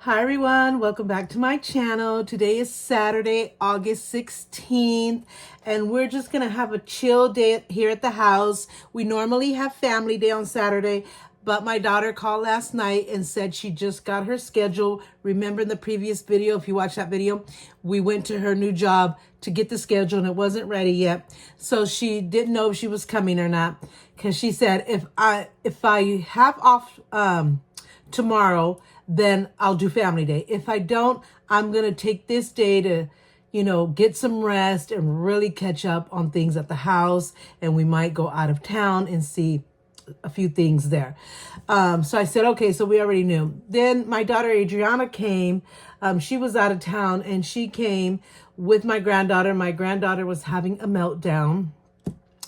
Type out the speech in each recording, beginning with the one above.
Hi everyone, welcome back to my channel. Today is Saturday, August 16th, and we're just gonna have a chill day here at the house. We normally have family day on Saturday, but my daughter called last night and said she just got her schedule. Remember in the previous video, if you watched that video, we went to her new job to get the schedule and it wasn't ready yet. So she didn't know if she was coming or not, because she said if I have off tomorrow, then I'll do family day. If I don't, I'm going to take this day to, get some rest and really catch up on things at the house. And we might go out of town and see a few things there. So I said, okay, so we already knew. Then my daughter Adriana came. She was out of town and she came with my granddaughter. My granddaughter was having a meltdown.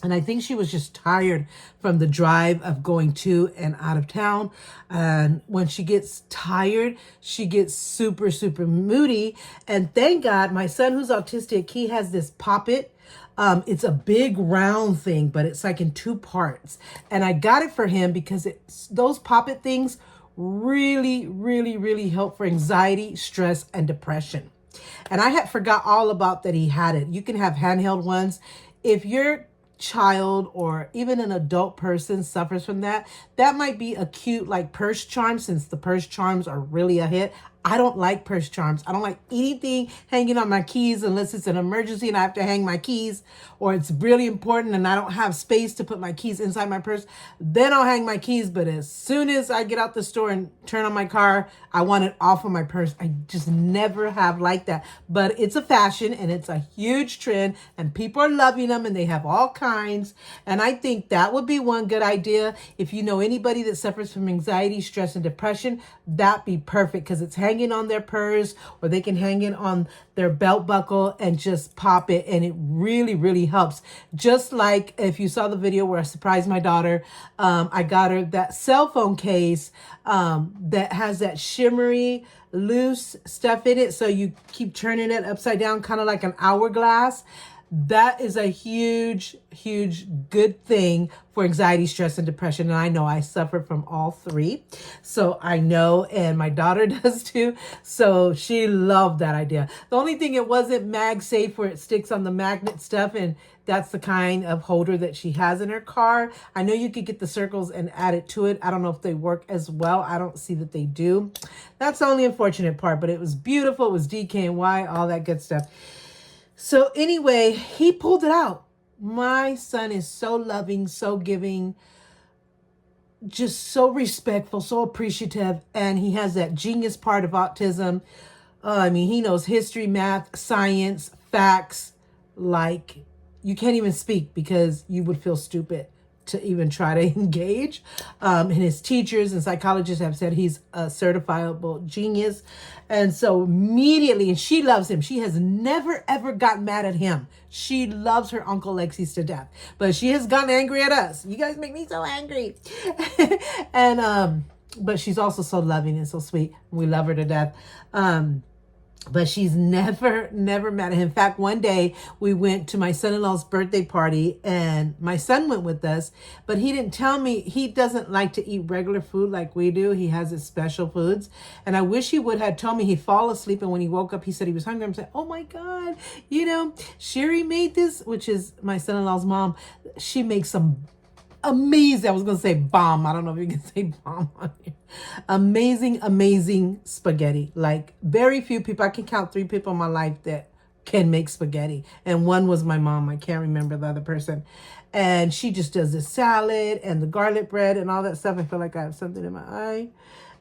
And I think she was just tired from the drive of going to and out of town. And when she gets tired, she gets super, super moody. And thank God, my son who's autistic, he has this Pop-It. It's a big round thing, but it's like in two parts. And I got it for him because those Pop-It things really, really, really help for anxiety, stress, and depression. And I had forgot all about that he had it. You can have handheld ones. If you're child or even an adult person suffers from that, that might be a cute like purse charm, since the purse charms are really a hit. I don't like purse charms. I don't like anything hanging on my keys unless it's an emergency and I have to hang my keys, or it's really important and I don't have space to put my keys inside my purse. Then I'll hang my keys. But as soon as I get out the store and turn on my car, I want it off of my purse. I just never have liked that. But it's a fashion and it's a huge trend and people are loving them and they have all kinds. And I think that would be one good idea. If you know anybody that suffers from anxiety, stress, and depression, that'd be perfect, because it's hanging on their purse, or they can hang it on their belt buckle and just pop it, and it really, really helps. Just like if you saw the video where I surprised my daughter, I got her that cell phone case that has that shimmery loose stuff in it, so you keep turning it upside down, kind of like an hourglass. That is a huge, huge good thing for anxiety, stress, and depression. And I know I suffer from all three. So I know, and my daughter does too. So she loved that idea. The only thing, it wasn't MagSafe where it sticks on the magnet stuff. And that's the kind of holder that she has in her car. I know you could get the circles and add it to it. I don't know if they work as well. I don't see that they do. That's the only unfortunate part, but it was beautiful. It was DKNY, all that good stuff. So anyway, he pulled it out. My son is so loving, so giving, just so respectful, so appreciative. And he has that genius part of autism. He knows history, math, science, facts, like you can't even speak because you would feel stupid to even try to engage. And his teachers and psychologists have said he's a certifiable genius. And so immediately, and she loves him. She has never, ever gotten mad at him. She loves her Uncle Lexi to death, but she has gotten angry at us. You guys make me so angry. And, but she's also so loving and so sweet. We love her to death. But she's never mad at him. In fact, one day we went to my son-in-law's birthday party and my son went with us, but he didn't tell me he doesn't like to eat regular food like we do. He has his special foods. And I wish he would have told me. He'd fall asleep, and when he woke up, he said he was hungry. I'm saying, oh my God, Sherry made this, which is my son-in-law's mom. She makes some amazing, I was going to say bomb. I don't know if you can say bomb on here. Amazing spaghetti. Like very few people, I can count 3 people in my life that can make spaghetti. And one was my mom. I can't remember the other person. And she just does the salad and the garlic bread and all that stuff. I feel like I have something in my eye.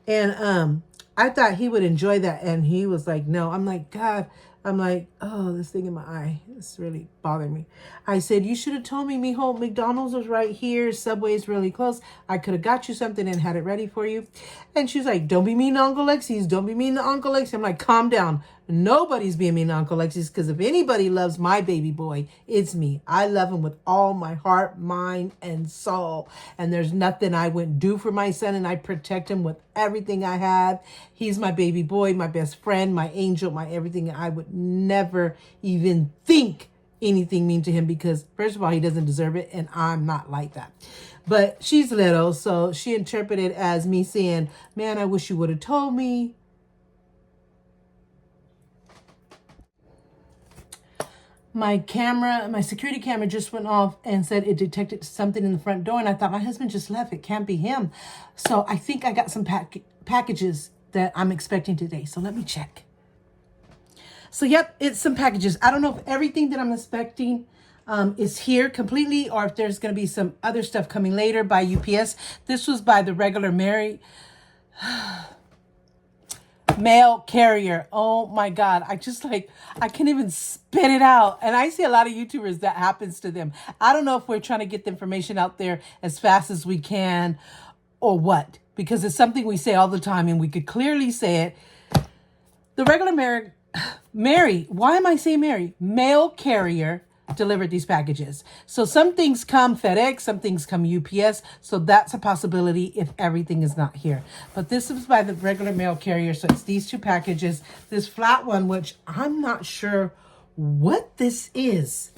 And I thought he would enjoy that. And he was like, no. I'm like, God. I'm like, oh, this thing in my eye. It's really bothering me. I said, you should have told me, mijo, McDonald's was right here. Subway's really close. I could have got you something and had it ready for you. And she's like, don't be mean to Uncle Lexi's. Don't be mean to Uncle Lexi. I'm like, calm down. Nobody's being mean to Uncle Lexi's, because if anybody loves my baby boy, it's me. I love him with all my heart, mind, and soul. And there's nothing I wouldn't do for my son, and I protect him with everything I have. He's my baby boy, my best friend, my angel, my everything. I would never even think anything mean to him, because first of all, he doesn't deserve it, and I'm not like that. But she's little, so she interpreted as me saying, man, I wish you would have told me. my security camera just went off and said it detected something in the front door. And I thought my husband just left. It can't be him. So I think I got some packages that I'm expecting today. So let me check. So yep, it's some packages. I don't know if everything that I'm expecting is here completely, or if there's going to be some other stuff coming later by UPS. This was by the regular Mary mail carrier. Oh my God. I can't even spit it out. And I see a lot of YouTubers that happens to them. I don't know if we're trying to get the information out there as fast as we can or what, because it's something we say all the time and we could clearly say it. The regular Mary, why am I saying Mary? Mail carrier delivered these packages. So some things come FedEx, some things come UPS. So that's a possibility if everything is not here. But this is by the regular mail carrier. So it's these two packages. This flat one, which I'm not sure what this is.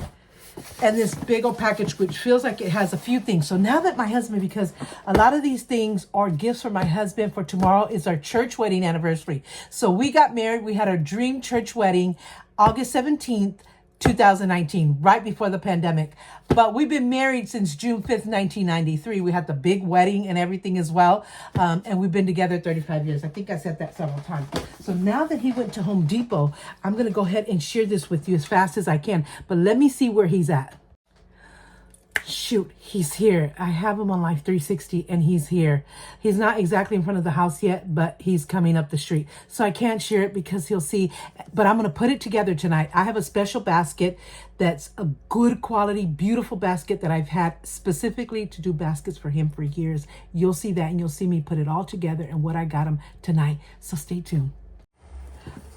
And this big old package, which feels like it has a few things. So now that my husband, because a lot of these things are gifts for my husband for tomorrow is our church wedding anniversary. So we got married. We had our dream church wedding August 17th, 2019, right before the pandemic. But we've been married since June 5th, 1993. We had the big wedding and everything as well. And we've been together 35 years. I think I said that several times. So now that he went to Home Depot, I'm going to go ahead and share this with you as fast as I can. But let me see where he's at. Shoot, he's here. I have him on Life 360 and he's here. He's not exactly in front of the house yet, but he's coming up the street. So I can't share it because he'll see, but I'm going to put it together tonight. I have a special basket that's a good quality, beautiful basket that I've had specifically to do baskets for him for years. You'll see that and you'll see me put it all together and what I got him tonight. So stay tuned.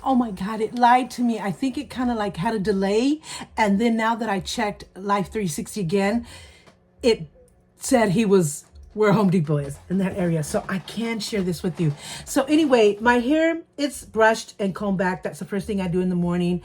Oh my God, it lied to me. I think it kind of like had a delay. And then now that I checked Life 360 again, it said he was where Home Depot is, in that area. So I can share this with you. So anyway, my hair, it's brushed and combed back. That's the first thing I do in the morning.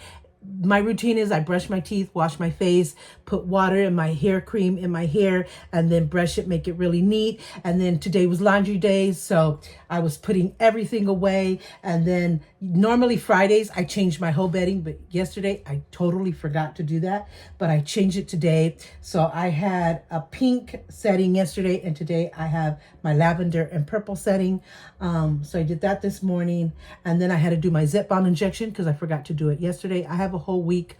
My routine is I brush my teeth, wash my face, put water in my hair cream in my hair, and then brush it, make it really neat. And then today was laundry day, so I was putting everything away. And then normally Fridays, I change my whole bedding, but yesterday I totally forgot to do that, but I changed it today. So I had a pink setting yesterday, and today I have my lavender and purple setting. So I did that this morning, and then I had to do my Zepbound injection because I forgot to do it yesterday. I have a whole week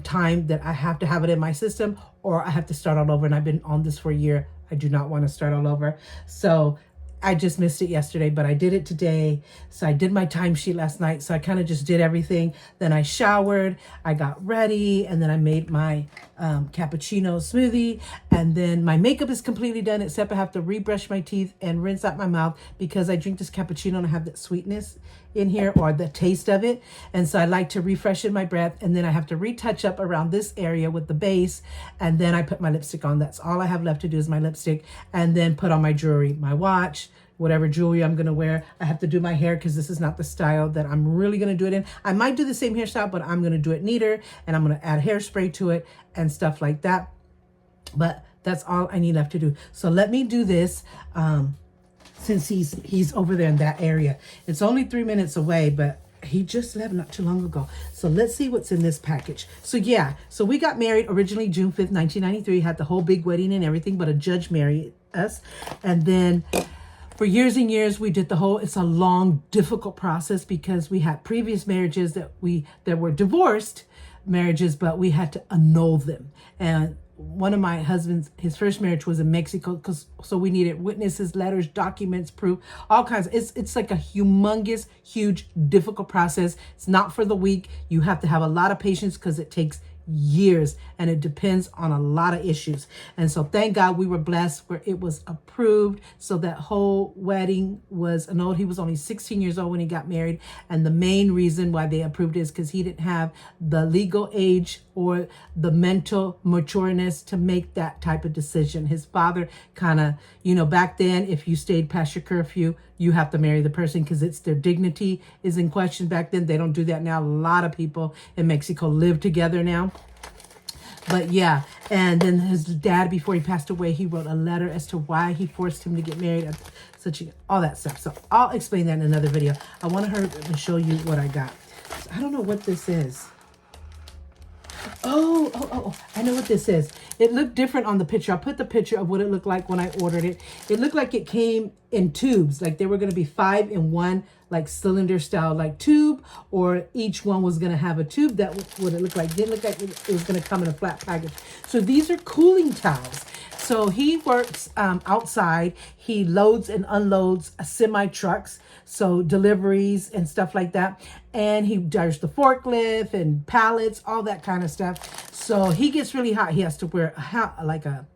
time that I have to have it in my system, or I have to start all over, and I've been on this for a year. I do not want to start all over. So I just missed it yesterday, but I did it today. So I did my timesheet last night. So I kind of just did everything. Then I showered, I got ready, and then I made my cappuccino smoothie. And then my makeup is completely done, except I have to rebrush my teeth and rinse out my mouth because I drink this cappuccino and I have that sweetness in here, or the taste of it. And so I like to refreshen my breath, and then I have to retouch up around this area with the base, and then I put my lipstick on. That's all I have left to do is my lipstick, and then put on my jewelry, my watch, whatever jewelry I'm gonna wear. I have to do my hair because this is not the style that I'm really gonna do it in. I might do the same hairstyle, but I'm gonna do it neater, and I'm gonna add hairspray to it and stuff like that. But that's all I need left to do. So let me do this. Since he's over there in that area. It's only 3 minutes away, but he just left not too long ago. So let's see what's in this package. So yeah, so we got married originally June 5th, 1993, had the whole big wedding and everything, but a judge married us. And then for years and years, we did the whole, it's a long, difficult process because we had previous marriages that were divorced marriages, but we had to annul them. And one of my husband's, his first marriage was in Mexico, so we needed witnesses, letters, documents, proof, all kinds. It's like a humongous, huge, difficult process. It's not for the weak. You have to have a lot of patience because it takes years and it depends on a lot of issues. And so thank God we were blessed where it was approved. So that whole wedding was annulled. He was only 16 years old when he got married. And the main reason why they approved it is because he didn't have the legal age or the mental matureness to make that type of decision. His father kind of, back then, if you stayed past your curfew, you have to marry the person because it's their dignity is in question. Back then, they don't do that now. A lot of people in Mexico live together now. But yeah, and then his dad, before he passed away, he wrote a letter as to why he forced him to get married, all that stuff. So I'll explain that in another video. I want her to show you what I got. So I don't know what this is. I know what this is. It looked different on the picture. I'll put the picture of what it looked like when I ordered it. It looked like it came in tubes, like they were going to be 5 in 1, like cylinder style, like tube, or each one was going to have a tube. That what it looked like. Didn't look like it was going to come in a flat package. So these are cooling towels. So he works outside. He loads and unloads semi trucks, so deliveries and stuff like that. And he does the forklift and pallets, all that kind of stuff. So he gets really hot. He has to wear like a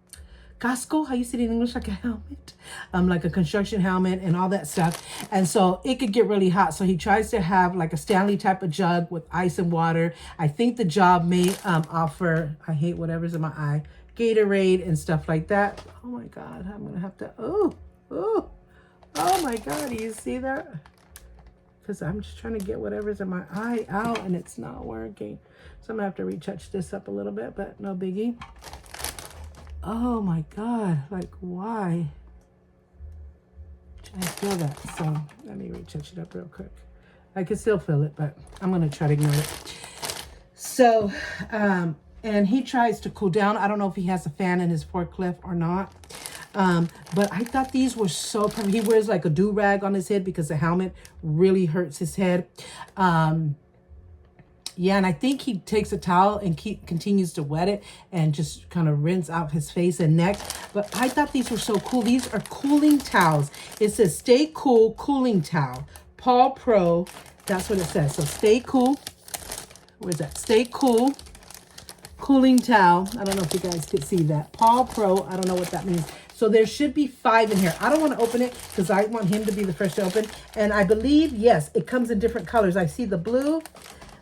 casco, how you say it in English, like a helmet, like a construction helmet and all that stuff. And so it could get really hot. So he tries to have like a Stanley type of jug with ice and water. I think the job may offer, I hate whatever's in my eye, Gatorade and stuff like that. Oh my God, I'm gonna have to, oh my God, do you see that? Because I'm just trying to get whatever's in my eye out and it's not working. So I'm gonna have to retouch this up a little bit, but no biggie. Oh my God, like why? I feel that, so let me retouch it up real quick. I can still feel it, but I'm gonna try to ignore it. So, and he tries to cool down. I don't know if he has a fan in his forklift or not. But I thought these were so perfect. He wears like a do-rag on his head because the helmet really hurts his head. Yeah, and I think he takes a towel and continues to wet it and just kind of rinse out his face and neck. But I thought these were so cool. These are cooling towels. It says Stay Cool Cooling Towel. Paul Pro. That's what it says. So Stay Cool. Where's that? Stay Cool Cooling Towel. I don't know if you guys could see that. Paul Pro. I don't know what that means. So there should be 5 in here. I don't want to open it because I want him to be the first to open. And I believe, yes, it comes in different colors. I see the blue,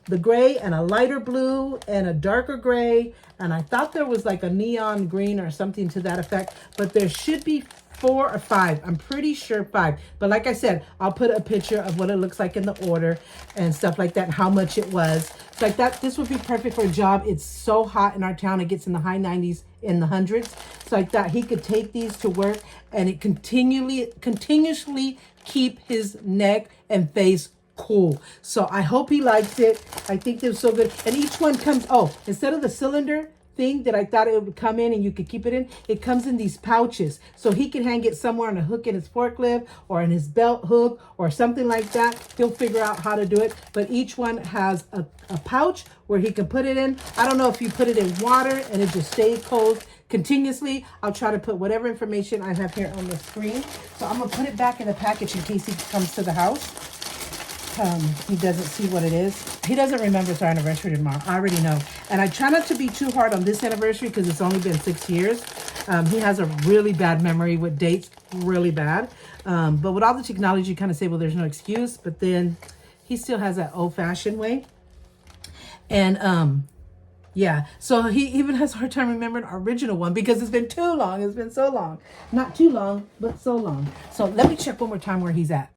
the gray, and a lighter blue, and a darker gray. And I thought there was like a neon green or something to that effect. But there should be 4 or 5. I'm pretty sure 5. But like I said, I'll put a picture of what it looks like in the order and stuff like that and how much it was. It's like that. This would be perfect for a job. It's so hot in our town. It gets in the high 90s, in the hundreds. So I thought he could take these to work and it continuously keep his neck and face cool. So I hope he likes it. I think they're so good. And each one comes, instead of the cylinder thing that I thought it would come in and you could keep it in, it comes in these pouches. So he can hang it somewhere on a hook in his forklift or in his belt hook or something like that. He'll figure out how to do it. But each one has a pouch where he can put it in. I don't know if you put it in water and it just stays cold continuously. I'll try to put whatever information I have here on the screen. So I'm gonna put it back in the package in case he comes to the house. He doesn't see what it is. He doesn't remember it's our anniversary tomorrow. I already know. And I try not to be too hard on this anniversary because it's only been 6 years. He has a really bad memory with dates, really bad. But with all the technology, you kind of say, well, there's no excuse. But then he still has that old-fashioned way. And yeah, so he even has a hard time remembering our original one because it's been too long. It's been so long. Not too long, but so long. So let me check one more time where he's at.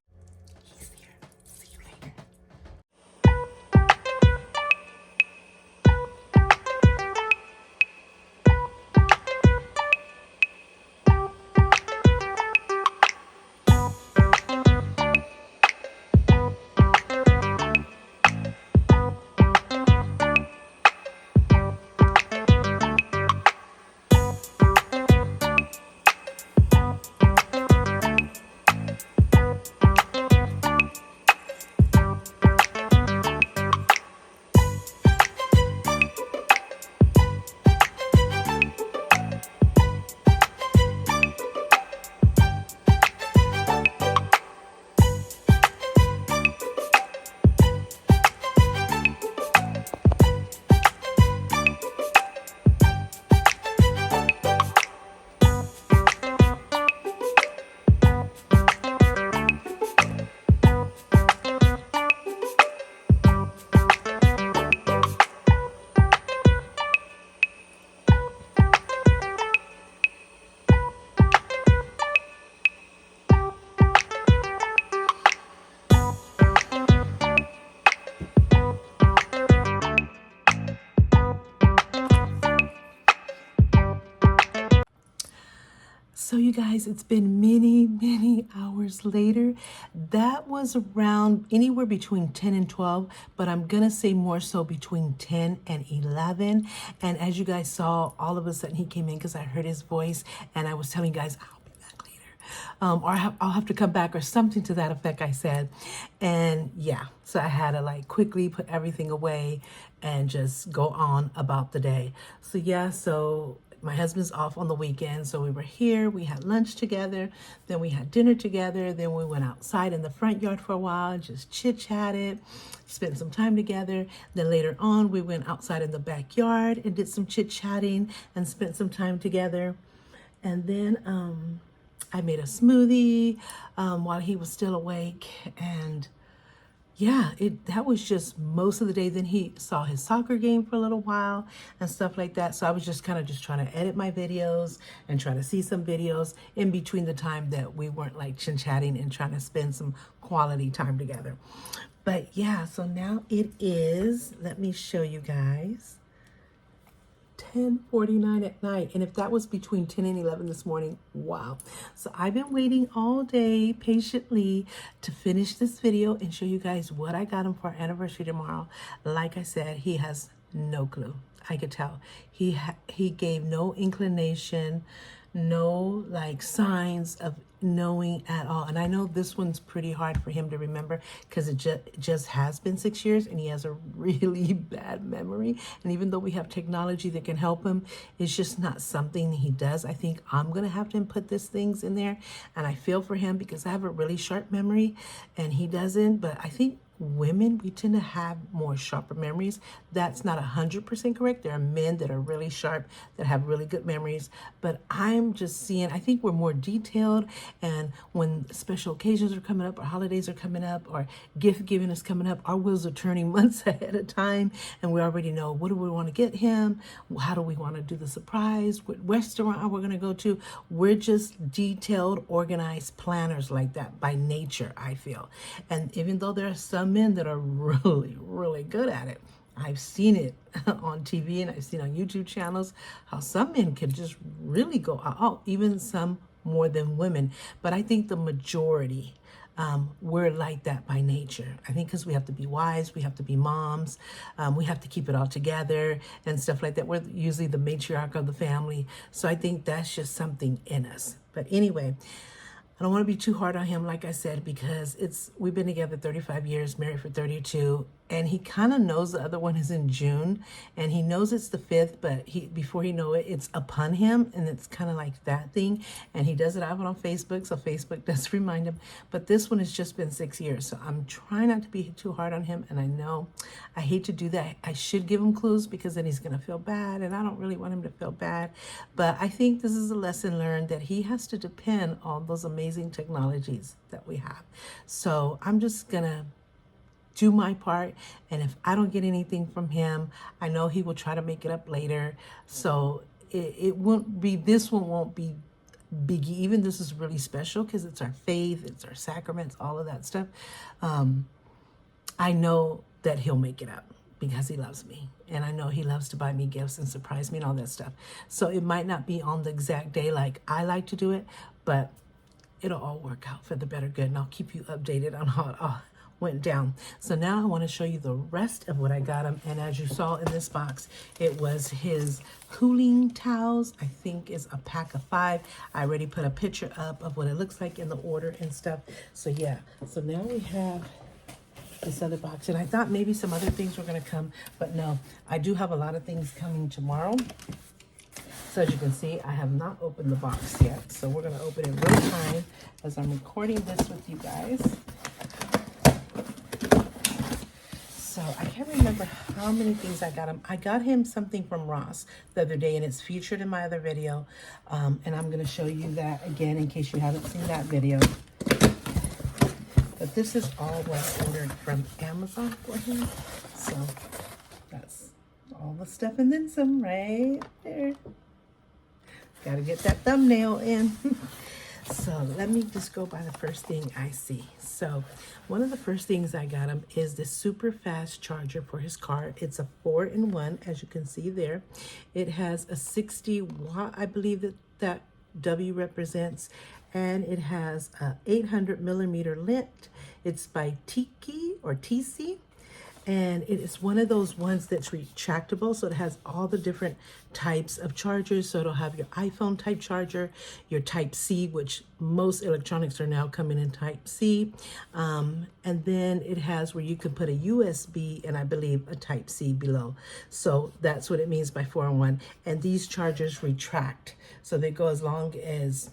So you guys, it's been many hours later. That was around anywhere between 10 and 12, but I'm gonna say more so between 10 and 11. And as you guys saw, all of a sudden he came in because I heard his voice, and I was telling you guys, I'll be back later. I'll have to come back or something to that effect, I said. And yeah, so I had to like quickly put everything away and just go on about the day. So yeah, so my husband's off on the weekend, so we were here, we had lunch together, then we had dinner together, then we went outside in the front yard for a while, just chit-chatted, spent some time together. Then later on, we went outside in the backyard and did some chit-chatting and spent some time together. And then I made a smoothie while he was still awake, and yeah, that was just most of the day. Then he saw his soccer game for a little while and stuff like that. So I was just kind of just trying to edit my videos and trying to see some videos in between the time that we weren't like chatting and trying to spend some quality time together. But yeah, so now it is, let me show you guys, 10:49 at night. And if that was between 10 and 11 this morning, wow. So I've been waiting all day patiently to finish this video and show you guys what I got him for our anniversary tomorrow. Like I said, he has no clue. I could tell. He gave no inclination, no like signs of knowing at all. And I know this one's pretty hard for him to remember because it just has been 6 years and he has a really bad memory. And even though we have technology that can help him, it's just not something he does. I think I'm gonna have to put these things in there, and I feel for him because I have a really sharp memory and he doesn't. But I think women, we tend to have more sharper memories. That's not 100% correct. There are men that are really sharp, that have really good memories, but I'm just seeing, I think we're more detailed, and when special occasions are coming up or holidays are coming up or gift giving is coming up, our wheels are turning months ahead of time, and we already know what do we want to get him, how do we want to do the surprise, what restaurant are we going to go to. We're just detailed, organized planners like that by nature, I feel. And even though there are some men that are really good at it, I've seen it on TV and I've seen on YouTube channels how some men can just really go out, even some more than women. But I think the majority, we're like that by nature. I think because we have to be wives, we have to be moms, we have to keep it all together and stuff like that. We're usually the matriarch of the family. So I think that's just something in us. But anyway, I don't want to be too hard on him, like I said, because we've been together 35 years, married for 32, and he kind of knows the other one is in June, and he knows it's the 5th, but before he know it, it's upon him, and it's kind of like that thing, and he does it out on Facebook, so Facebook does remind him, but this one has just been 6 years, so I'm trying not to be too hard on him, and I know I hate to do that. I should give him clues because then he's going to feel bad, and I don't really want him to feel bad, but I think this is a lesson learned that he has to depend on those amazing technologies that we have. So I'm just going to do my part, and if I don't get anything from him, I know he will try to make it up later. So it won't be, this one won't be biggie. Even this is really special because it's our faith, it's our sacraments, all of that stuff. I know that he'll make it up because he loves me, and I know he loves to buy me gifts and surprise me and all that stuff. So it might not be on the exact day like I like to do it, but it'll all work out for the better good, and I'll keep you updated on how it all went down. So now I want to show you the rest of what I got him, and as you saw in this box, it was his cooling towels. I think is a pack of 5. I already put a picture up of what it looks like in the order and stuff. So yeah, so now we have this other box, and I thought maybe some other things were going to come, but no, I do have a lot of things coming tomorrow. So as you can see, I have not opened the box yet. So we're going to open it real time as I'm recording this with you guys. So I can't remember how many things I got him. I got him something from Ross the other day, and it's featured in my other video. And I'm going to show you that again in case you haven't seen that video. But this is all what I ordered from Amazon for him. So that's all the stuff and then some right there. Got to get that thumbnail in. So let me just go by the first thing I see. So one of the first things I got him is this super fast charger for his car. It's a 4-in-1, as you can see there. It has a 60 watt, I believe that W represents, and it has a 800 millimeter lint. It's by Tiki or TC, and it is one of those ones that's retractable, so it has all the different types of chargers. So it'll have your iPhone type charger, your type C, which most electronics are now coming in type C, and then it has where you can put a USB and I believe a type C below. So that's what it means by 4-in-1. And these chargers retract, so they go as long as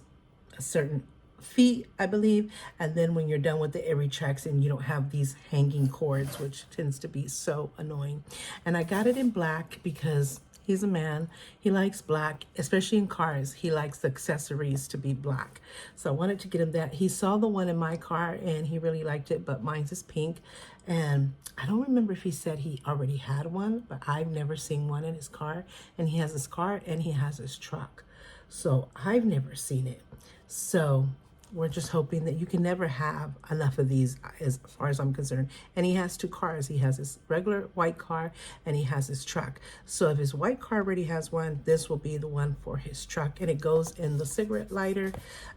a certain feet, I believe, and then when you're done with it retracts and you don't have these hanging cords, which tends to be so annoying. And I got it in black because he's a man, he likes black, especially in cars. He likes the accessories to be black, so I wanted to get him that. He saw the one in my car and he really liked it, but mine's is pink, and I don't remember if he said he already had one, but I've never seen one in his car. And he has his car and he has his truck, so I've never seen it. So we're just hoping that you can never have enough of these, as far as I'm concerned. And he has two cars. He has his regular white car and he has his truck. So if his white car already has one, this will be the one for his truck. And it goes in the cigarette lighter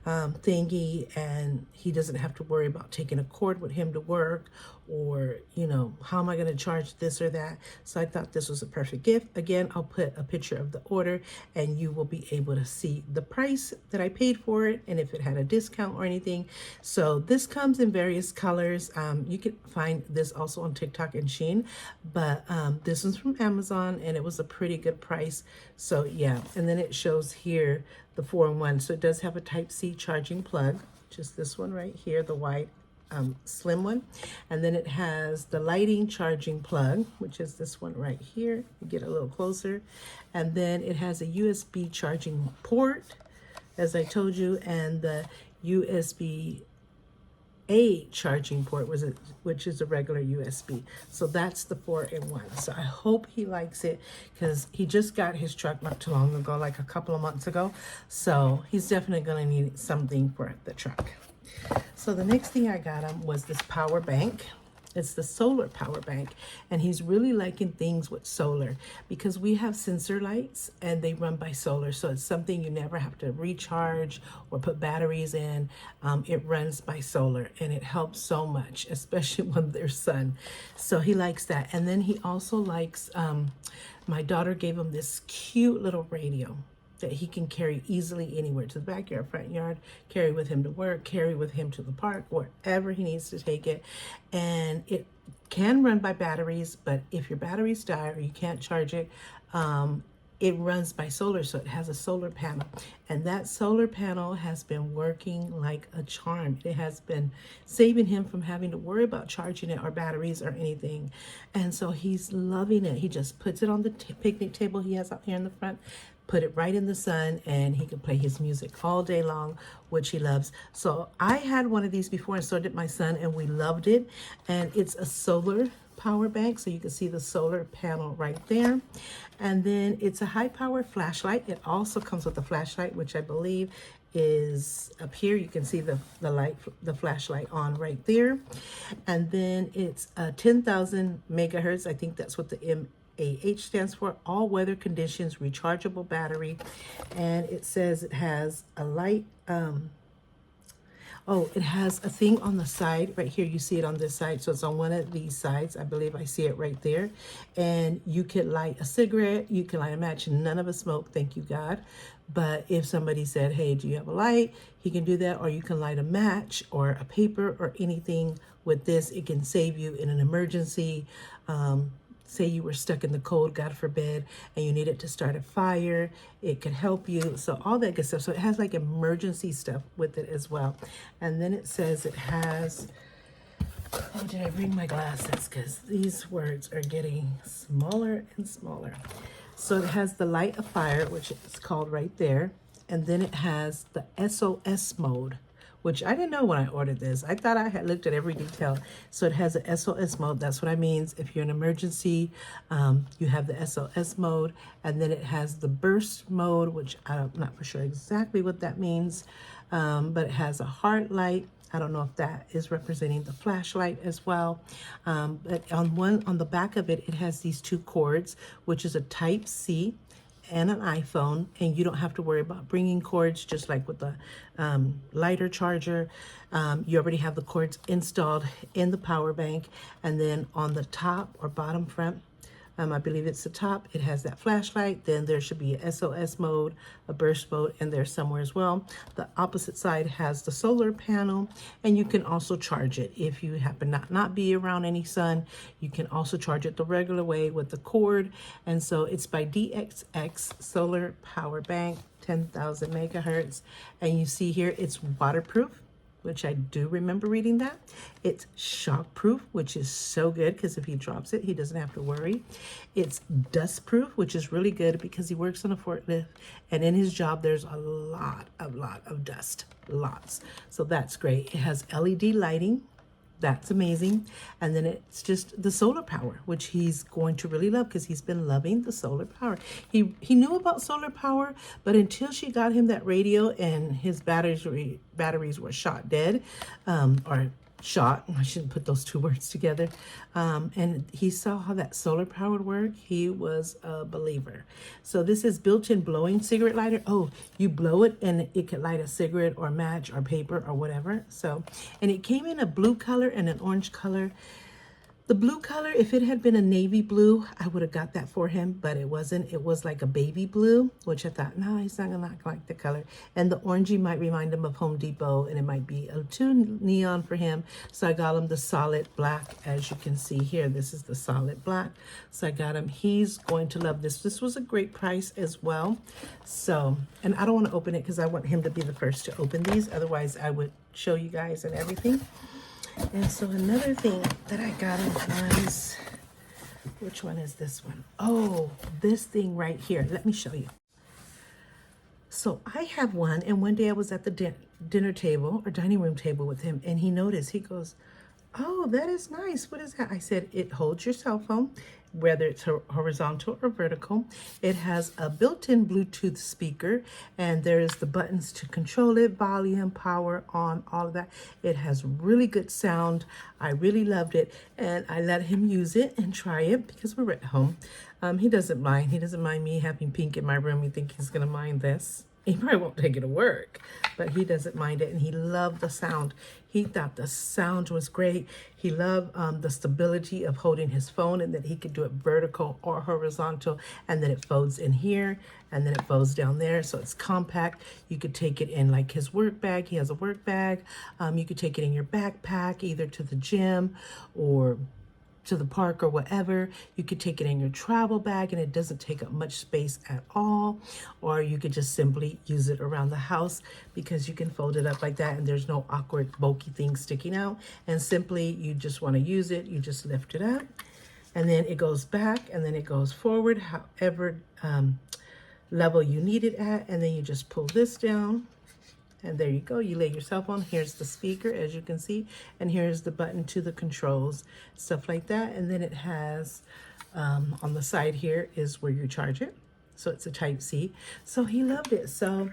thingy, and he doesn't have to worry about taking a cord with him to work, or, you know, how am I going to charge this or that? So I thought this was a perfect gift. Again, I'll put a picture of the order and you will be able to see the price that I paid for it and if it had a discount or anything. So this comes in various colors. You can find this also on TikTok and Shein, but this one's from Amazon and it was a pretty good price. So yeah, and then it shows here the 4-in-1. So it does have a type C charging plug, just this one right here, the white slim one, and then it has the lighting charging plug, which is this one right here. You get a little closer, and then it has a USB charging port, as I told you, and the USB A charging port which is a regular USB. So that's the 4-in-1. So I hope he likes it, because he just got his truck not too long ago, like a couple of months ago. So he's definitely going to need something for the truck. So the next thing I got him was this power bank. It's the solar power bank, and he's really liking things with solar because we have sensor lights and they run by solar. So it's something you never have to recharge or put batteries in. It runs by solar and it helps so much, especially when there's sun. So he likes that. And then he also likes, my daughter gave him this cute little radio that he can carry easily anywhere, to the backyard, front yard, carry with him to work, carry with him to the park, wherever he needs to take it. And it can run by batteries, but if your batteries die or you can't charge it, it runs by solar, so it has a solar panel. And that solar panel has been working like a charm. It has been saving him from having to worry about charging it or batteries or anything. And so he's loving it. He just puts it on the picnic table he has out here in the front, put it right in the sun, and he can play his music all day long, which he loves. So I had one of these before, and so did my son, and we loved it. And it's a solar power bank, so you can see the solar panel right there. And then it's a high power flashlight. It also comes with a flashlight, which I believe is up here. You can see the light, the flashlight on right there. And then it's 10,000 megahertz. I think that's what the MAH stands for, all weather conditions, rechargeable battery. And it says it has a light, it has a thing on the side right here. You see it on this side, so it's on one of these sides. I believe I see it right there. And you can light a cigarette, you can light a match. None of us smoke, thank you God. But if somebody said, hey, do you have a light, he can do that. Or you can light a match or a paper or anything with this. It can save you in an emergency. Say you were stuck in the cold, God forbid, and you needed to start a fire, it could help you. So all that good stuff. So it has like emergency stuff with it as well. And then it says it has, oh, did I bring my glasses? Because these words are getting smaller and smaller. So it has the light of fire, which is called right there. And then it has the SOS mode, which I didn't know when I ordered this. I thought I had looked at every detail. So it has a SOS mode. That's what I means. If you're in an emergency, you have the SOS mode. And then it has the burst mode, which I'm not for sure exactly what that means. But it has a heart light. I don't know if that is representing the flashlight as well. But on the back of it, it has these two cords, which is a type C and an iPhone, and you don't have to worry about bringing cords, just like with the lighter charger. You already have the cords installed in the power bank, and then on the top or bottom front, I believe it's the top, it has that flashlight. Then there should be a SOS mode, a burst mode in there somewhere as well. The opposite side has the solar panel, and you can also charge it. If you happen not be around any sun, you can also charge it the regular way with the cord. And so it's by DXX Solar Power Bank, 10,000 megahertz. And you see here, it's waterproof, which I do remember reading that. It's shockproof, which is so good because if he drops it, he doesn't have to worry. It's dustproof, which is really good because he works on a forklift, and in his job, there's a lot of dust, lots. So that's great. It has LED lighting. That's amazing. And then it's just the solar power, which he's going to really love because he's been loving the solar power. He knew about solar power, but until she got him that radio and his batteries were shot dead, or shot, I shouldn't put those two words together, and he saw how that solar power would work, he was a believer. So this is built-in blowing cigarette lighter. Oh, you blow it and it could light a cigarette or match or paper or whatever. So, and it came in a blue color and an orange color. The blue color, if it had been a navy blue, I would have got that for him, but it wasn't. It was like a baby blue, which I thought, no, he's not gonna like the color. And the orangey might remind him of Home Depot, and it might be too neon for him. So I got him the solid black, as you can see here. This is the solid black. So I got him. He's going to love this. This was a great price as well. So, and I don't want to open it because I want him to be the first to open these. Otherwise, I would show you guys and everything. And so another thing that I got him was, which one is this one? Oh, this thing right here. Let me show you. So I have one, and one day I was at the dinner table or dining room table with him, and he noticed, he goes, oh, that is nice. What is that? I said, it holds your cell phone, whether it's horizontal or vertical. It has a built-in Bluetooth speaker, and there's the buttons to control it, volume, power on, all of that. It has really good sound. I really loved it, and I let him use it and try it because we're at home. He doesn't mind. He doesn't mind me having pink in my room. You think he's gonna mind this? He probably won't take it to work, but he doesn't mind it, and he loved the sound. He thought the sound was great. He loved the stability of holding his phone, and that he could do it vertical or horizontal, and then it folds in here, and then it folds down there, so it's compact. You could take it in like his work bag. He has a work bag. You could take it in your backpack, either to the gym or to the park or whatever. You could take it in your travel bag, and it doesn't take up much space at all. Or you could just simply use it around the house because you can fold it up like that, and there's no awkward bulky thing sticking out. And simply, you just want to use it, you just lift it up, and then it goes back, and then it goes forward, however level you need it at, and then you just pull this down. And there you go, you lay your cell phone. Here's the speaker, as you can see, and here's the button to the controls, stuff like that. And then it has, on the side here is where you charge it. So it's a Type-C. So he loved it. So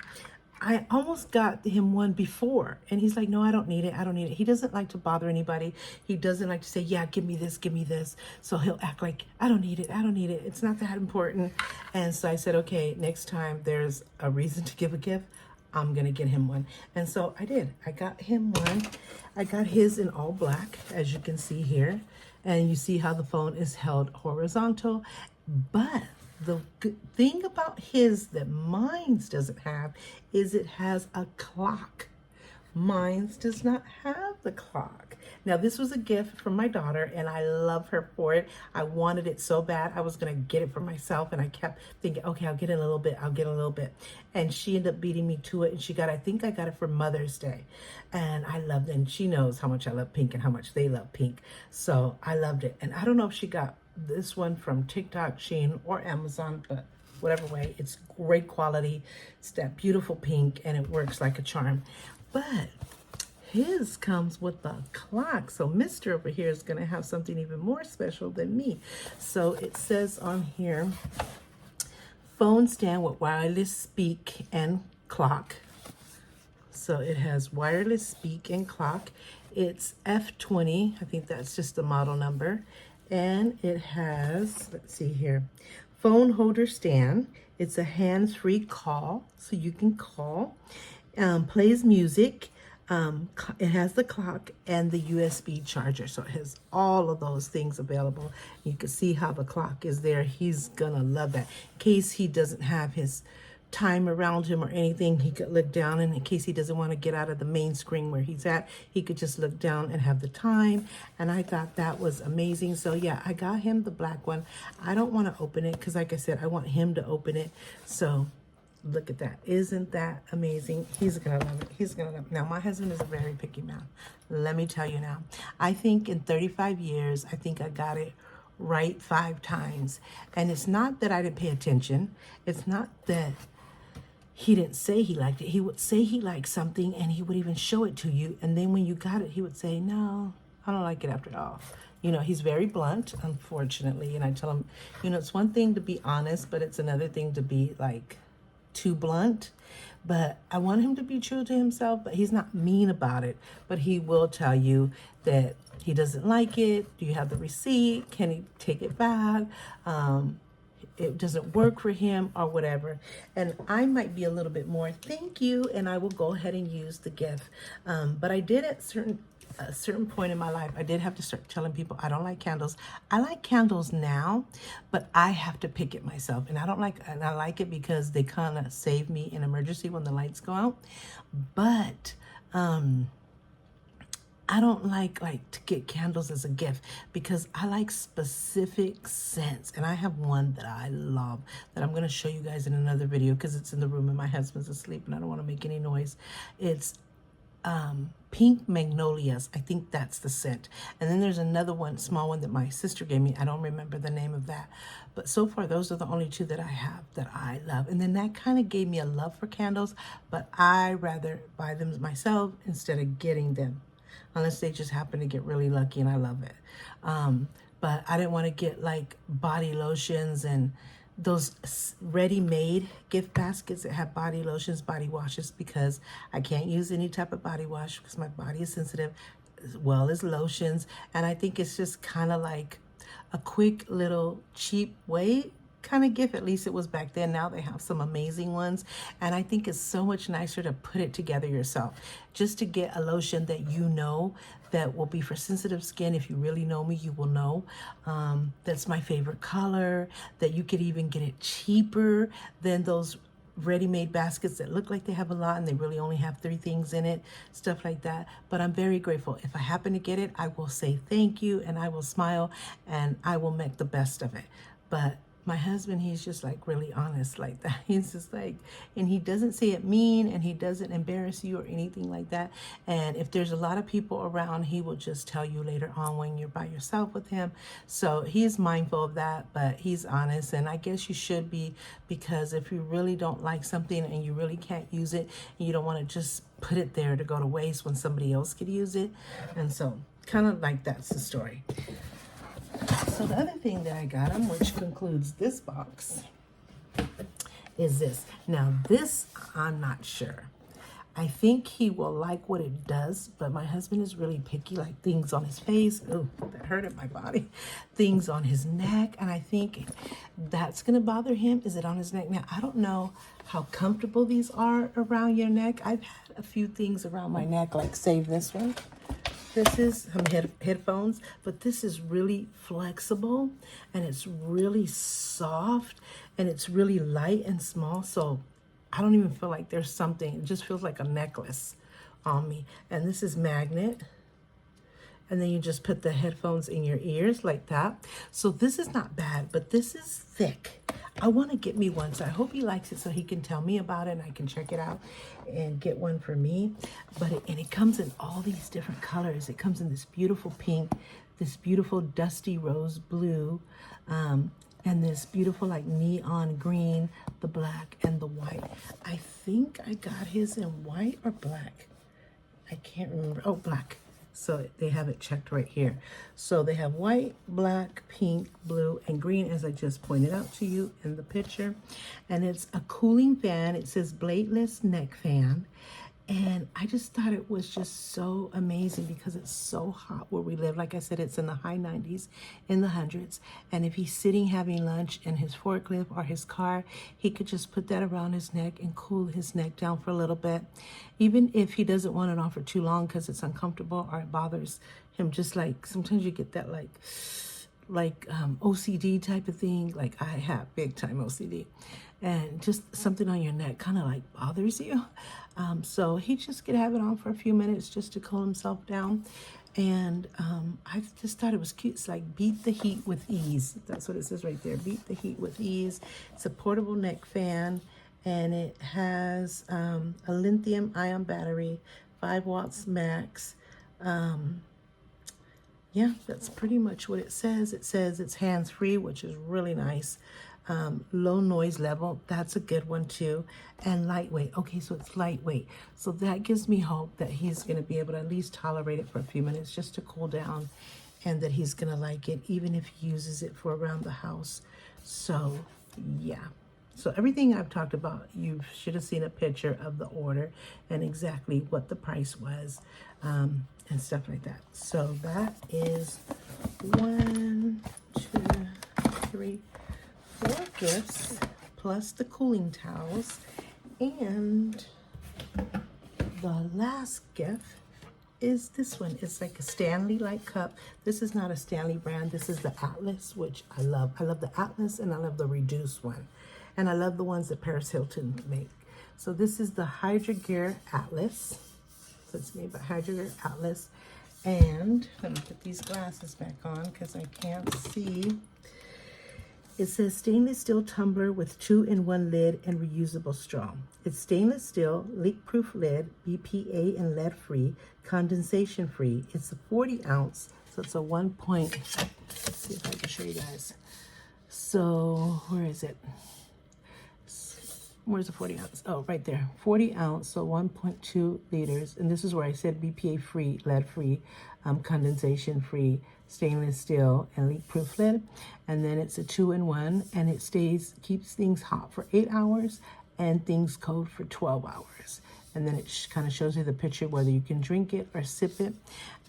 I almost got him one before, and he's like, no, I don't need it. I don't need it. He doesn't like to bother anybody. He doesn't like to say, yeah, give me this, give me this. So he'll act like, I don't need it. I don't need it. It's not that important. And so I said, okay, next time there's a reason to give a gift, I'm gonna get him one. And so I did. I got him one. I got his in all black, as you can see here. And you see how the phone is held horizontal. But the good thing about his that mine's doesn't have is it has a clock. Mine's does not have the clock. Now, this was a gift from my daughter, and I love her for it. I wanted it so bad. I was going to get it for myself, and I kept thinking, okay, I'll get it a little bit. I'll get a little bit. And she ended up beating me to it, and she got, I think I got it for Mother's Day. And I loved it, and she knows how much I love pink and how much they love pink. So I loved it. And I don't know if she got this one from TikTok, Shein, or Amazon, but whatever way, it's great quality. It's that beautiful pink, and it works like a charm. But his comes with a clock. So Mr. over here is going to have something even more special than me. So it says on here, phone stand with wireless speak and clock. So it has wireless speak and clock. It's F20. I think that's just the model number. And it has, let's see here, phone holder stand. It's a hands-free call, so you can call. Plays music. It has the clock and the USB charger, so it has all of those things available. You can see how the clock is there. He's gonna love that. In case he doesn't have his time around him or anything, he could look down, and in case he doesn't want to get out of the main screen where he's at, he could just look down and have the time. And I thought that was amazing. So yeah, I got him the black one. I don't want to open it because, like I said, I want him to open it. So look at that. Isn't that amazing? He's gonna love it. He's gonna love it. Now, my husband is a very picky man. Let me tell you now. I think in 35 years, I think I got it right 5 times. And it's not that I didn't pay attention. It's not that he didn't say he liked it. He would say he liked something, and he would even show it to you. And then when you got it, he would say, no, I don't like it after all. You know, he's very blunt, unfortunately. And I tell him, you know, it's one thing to be honest, but it's another thing to be like too blunt. But I want him to be true to himself, but he's not mean about it. But he will tell you that he doesn't like it. Do you have the receipt? Can he take it back? It doesn't work for him or whatever. And I might be a little bit more, thank you, and I will go ahead and use the gift. But I did at a certain point in my life, I did have to start telling people I don't like candles. I like candles now, but I have to pick it myself. And I like it because they kind of save me in emergency when the lights go out. But I don't like to get candles as a gift because I like specific scents. And I have one that I love that I'm going to show you guys in another video because it's in the room and my husband's asleep and I don't want to make any noise. It's Pink Magnolias. I think that's the scent. And then there's another one, small one that my sister gave me. I don't remember the name of that. But so far, those are the only 2 that I have that I love. And then that kind of gave me a love for candles, but I rather buy them myself instead of getting them. Unless they just happen to get really lucky and I love it. But I didn't want to get like body lotions and those ready-made gift baskets that have body lotions, body washes, because I can't use any type of body wash because my body is sensitive, as well as lotions. And I think it's just kind of like a quick little cheap way kind of gift. At least it was back then. Now they have some amazing ones, and I think it's so much nicer to put it together yourself, just to get a lotion that you know that will be for sensitive skin. If you really know me, you will know that's my favorite color, that you could even get it cheaper than those ready-made baskets that look like they have a lot and they really only have 3 things in it, stuff like that. But I'm very grateful. If I happen to get it, I will say thank you and I will smile and I will make the best of it. But my husband, he's just like really honest like that. He's just like, and he doesn't say it mean and he doesn't embarrass you or anything like that. And if there's a lot of people around, he will just tell you later on when you're by yourself with him. So he's mindful of that, but he's honest. And I guess you should be, because if you really don't like something and you really can't use it and you don't want to just put it there to go to waste when somebody else could use it. And so kind of like that's the story. So the other thing that I got him, which concludes this box, is this. Now this, I'm not sure. I think he will like what it does, but my husband is really picky, like things on his face. Oh, that hurted my body. Things on his neck, and I think that's going to bother him. Is it on his neck? Now, I don't know how comfortable these are around your neck. I've had a few things around my neck, like say this one. This is some headphones, but this is really flexible and it's really soft and it's really light and small. So I don't even feel like there's something. It just feels like a necklace on me. And this is magnet. And then you just put the headphones in your ears like that. So this is not bad, but this is thick. I want to get me one, so I hope he likes it so he can tell me about it and I can check it out and get one for me. But it comes in all these different colors. It comes in this beautiful pink, this beautiful dusty rose blue, and this beautiful like neon green, the black and the white. I think I got his in white or black. I can't remember. Oh, black. So they have it checked right here. So they have white, black, pink, blue, and green, as I just pointed out to you in the picture. And it's a cooling fan. It says bladeless neck fan. And I just thought it was just so amazing because it's so hot where we live. Like I said, it's in the high 90s, in the hundreds. And if he's sitting having lunch in his forklift or his car, he could just put that around his neck and cool his neck down for a little bit. Even if he doesn't want it on for too long because it's uncomfortable or it bothers him, just like sometimes you get that like OCD type of thing. Like I have big time OCD, and just something on your neck kind of like bothers you. So he just could have it on for a few minutes just to cool himself down. And I just thought it was cute. It's like beat the heat with ease. That's what it says right there. Beat the heat with ease. It's a portable neck fan, and it has a lithium ion battery, 5 watts max. Yeah, that's pretty much what it says. It says it's hands-free, which is really nice. Low noise level, that's a good one too. And lightweight. Okay, so it's lightweight. So that gives me hope that he's going to be able to at least tolerate it for a few minutes just to cool down, and that he's going to like it even if he uses it for around the house. So, yeah. So everything I've talked about, you should have seen a picture of the order and exactly what the price was, and stuff like that. So that is 1, 2, 3, 4 gifts, plus the cooling towels. And the last gift is this one. It's like a Stanley-like cup. This is not a Stanley brand. This is the Atlas, which I love. I love the Atlas and I love the reduced one. And I love the ones that Paris Hilton make. So this is the Hydra Gear Atlas. So it's made by Hydra Gear Atlas. And let me put these glasses back on because I can't see. It says stainless steel tumbler with 2-in-1 lid and reusable straw. It's stainless steel, leak-proof lid, BPA and lead-free, condensation-free. It's a 40 ounce, so it's a 1 point. Let's see if I can show you guys. So where is it? Where's the 40 ounce? Oh, right there. 40 ounce, so 1.2 liters. And this is where I said BPA free, lead free, condensation free, stainless steel, and leak proof lid. And then it's a 2-in-1, and it keeps things hot for 8 hours and things cold for 12 hours. And then it kind of shows you the picture whether you can drink it or sip it.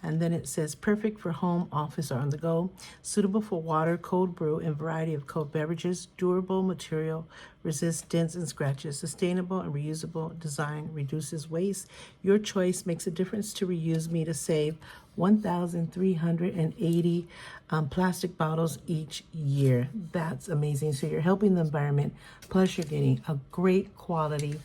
And then it says perfect for home, office, or on the go. Suitable for water, cold brew, and variety of cold beverages. Durable material, resists dents and scratches. Sustainable and reusable design, reduces waste. Your choice makes a difference to Reuse Me to save 1,380 plastic bottles each year. That's amazing. So you're helping the environment, plus you're getting a great quality,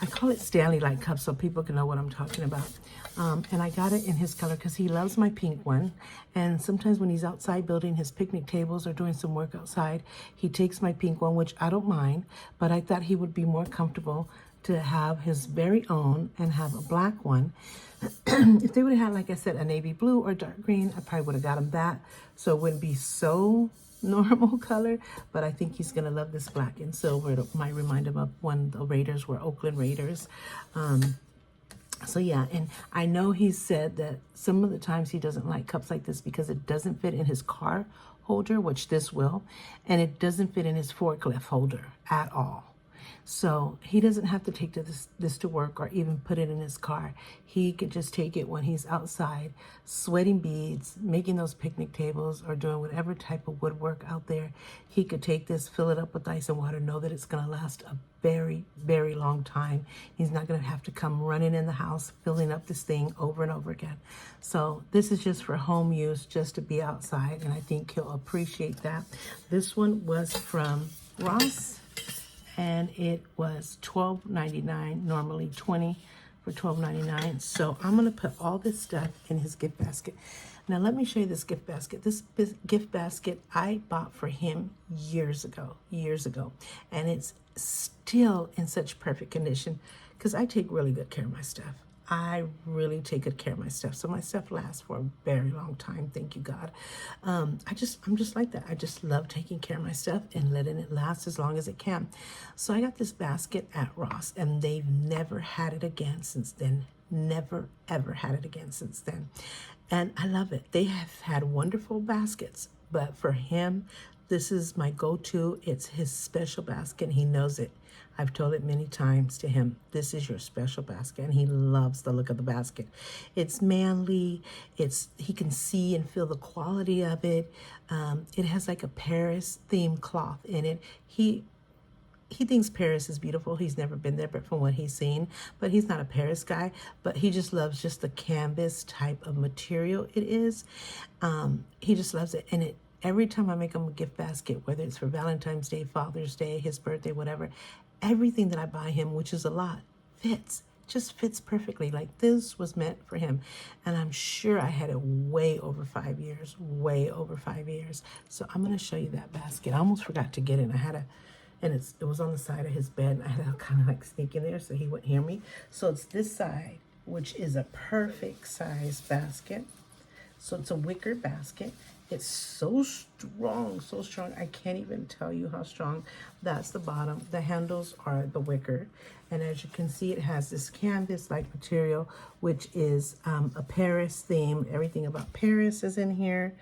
I call it Stanley-like cup so people can know what I'm talking about. And I got it in his color because he loves my pink one. And sometimes when he's outside building his picnic tables or doing some work outside, he takes my pink one, which I don't mind. But I thought he would be more comfortable to have his very own and have a black one. If they would have had, like I said, a navy blue or dark green, I probably would have got him that. So it wouldn't be so normal color, but I think he's gonna love this black and silver. It might remind him of when the Raiders were Oakland Raiders. So yeah, and I know he said that some of the times he doesn't like cups like this because it doesn't fit in his car holder, which this will, and it doesn't fit in his forklift holder at all. So he doesn't have to take this to work or even put it in his car. He could just take it when he's outside, sweating beads, making those picnic tables, or doing whatever type of woodwork out there. He could take this, fill it up with ice and water, know that it's going to last a very, very long time. He's not going to have to come running in the house, filling up this thing over and over again. So this is just for home use, just to be outside, and I think he'll appreciate that. This one was from Ross, and it was $12.99, normally $20 for $12.99. So I'm gonna put all this stuff in his gift basket. Now let me show you this gift basket. This gift basket I bought for him years ago, and it's still in such perfect condition because I take really good care of my stuff. I really take good care of my stuff. So my stuff lasts for a very long time. Thank you, God. I'm just like that. I just love taking care of my stuff and letting it last as long as it can. So I got this basket at Ross, and they've never had it again since then. Never, ever had it again since then. And I love it. They have had wonderful baskets, but for him, This is my go-to. It's his special basket. He knows it. I've told it many times to him, this is your special basket, and he loves the look of the basket. It's manly. He can see and feel the quality of it. It has like a Paris themed cloth in it. He thinks Paris is beautiful. He's never been there, but from what he's seen, but he's not a Paris guy, but he just loves just the canvas type of material it is. He just loves it. And every time I make him a gift basket, whether it's for Valentine's Day, Father's Day, his birthday, whatever, everything that I buy him, which is a lot, just fits perfectly. Like this was meant for him. And I'm sure I had it way over 5 years. So I'm going to show you that basket. I almost forgot to get it. And it was on the side of his bed. And I had to kind of like sneak in there so he wouldn't hear me. So it's this side, which is a perfect size basket. So it's a wicker basket. It's so strong, so strong. I can't even tell you how strong. That's the bottom. The handles are the wicker. And as you can see, it has this canvas-like material, which is a Paris theme. Everything about Paris is in here.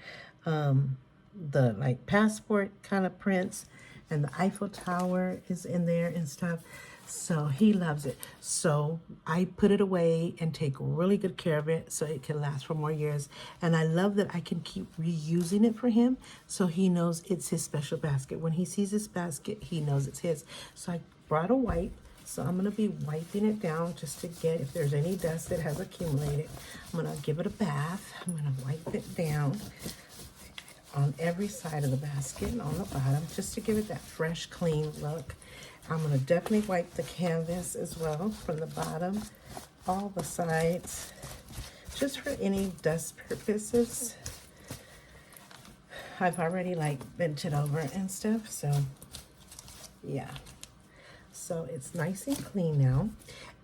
The like passport kind of prints. And the Eiffel Tower is in there and stuff. So he loves it. So I put it away and take really good care of it so it can last for more years. And I love that I can keep reusing it for him so he knows it's his special basket. When he sees this basket, he knows it's his. So I brought a wipe. So I'm going to be wiping it down just to get if there's any dust that has accumulated. I'm going to give it a bath. I'm going to wipe it down on every side of the basket and on the bottom just to give it that fresh, clean look. I'm going to definitely wipe the canvas as well from the bottom, all the sides, just for any dust purposes. I've already like bent it over and stuff, so yeah. So it's nice and clean now.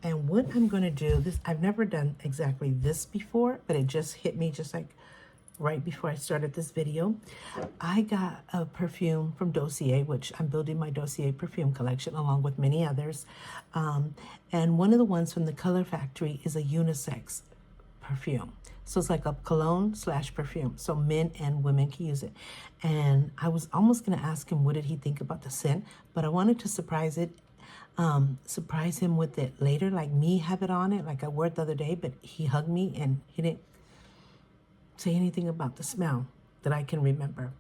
And what I'm going to do, I've never done exactly this before, but it just hit me just like right before I started this video. I got a perfume from Dossier, which I'm building my Dossier perfume collection along with many others. And one of the ones from the Color Factory is a unisex perfume. So it's like a cologne / perfume. So men and women can use it. And I was almost going to ask him, what did he think about the scent? But I wanted to surprise him with it later, like me have it on it, like I wore it the other day, but he hugged me and he didn't say anything about the smell that I can remember.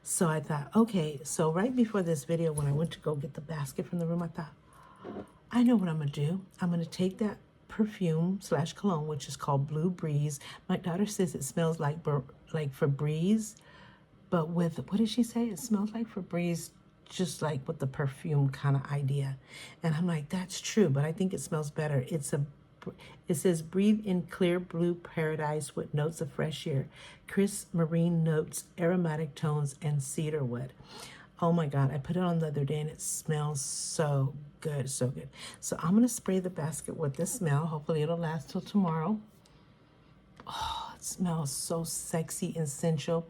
So I thought, okay, so right before this video, when I went to go get the basket from the room, I thought, I know what I'm gonna do. I'm gonna take that perfume / cologne, which is called Blue Breeze. My daughter says it smells like Febreze, but with, what did she say? It smells like Febreze, just like with the perfume kind of idea. And I'm like, that's true, but I think it smells better. It says, breathe in clear blue paradise with notes of fresh air, crisp marine notes, aromatic tones, and cedar wood. Oh my God, I put it on the other day and it smells so good, so good. So I'm gonna spray the basket with this smell. Hopefully it'll last till tomorrow. Oh, it smells so sexy and sensual.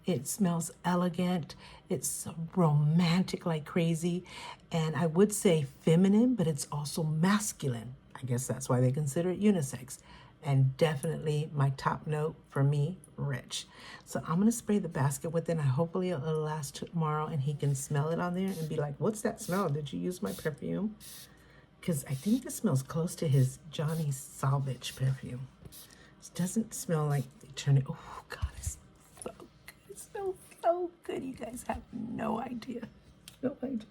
It smells elegant. It's romantic like crazy. And I would say feminine, but it's also masculine. I guess that's why they consider it unisex. And definitely my top note for me, rich. So I'm going to spray the basket with it, and hopefully it'll last tomorrow and he can smell it on there and be like, what's that smell? Did you use my perfume? Because I think this smells close to his Johnny Salvage perfume. It doesn't smell like eternity. Oh God, it's so good. It smells so good. You guys have no idea. No idea.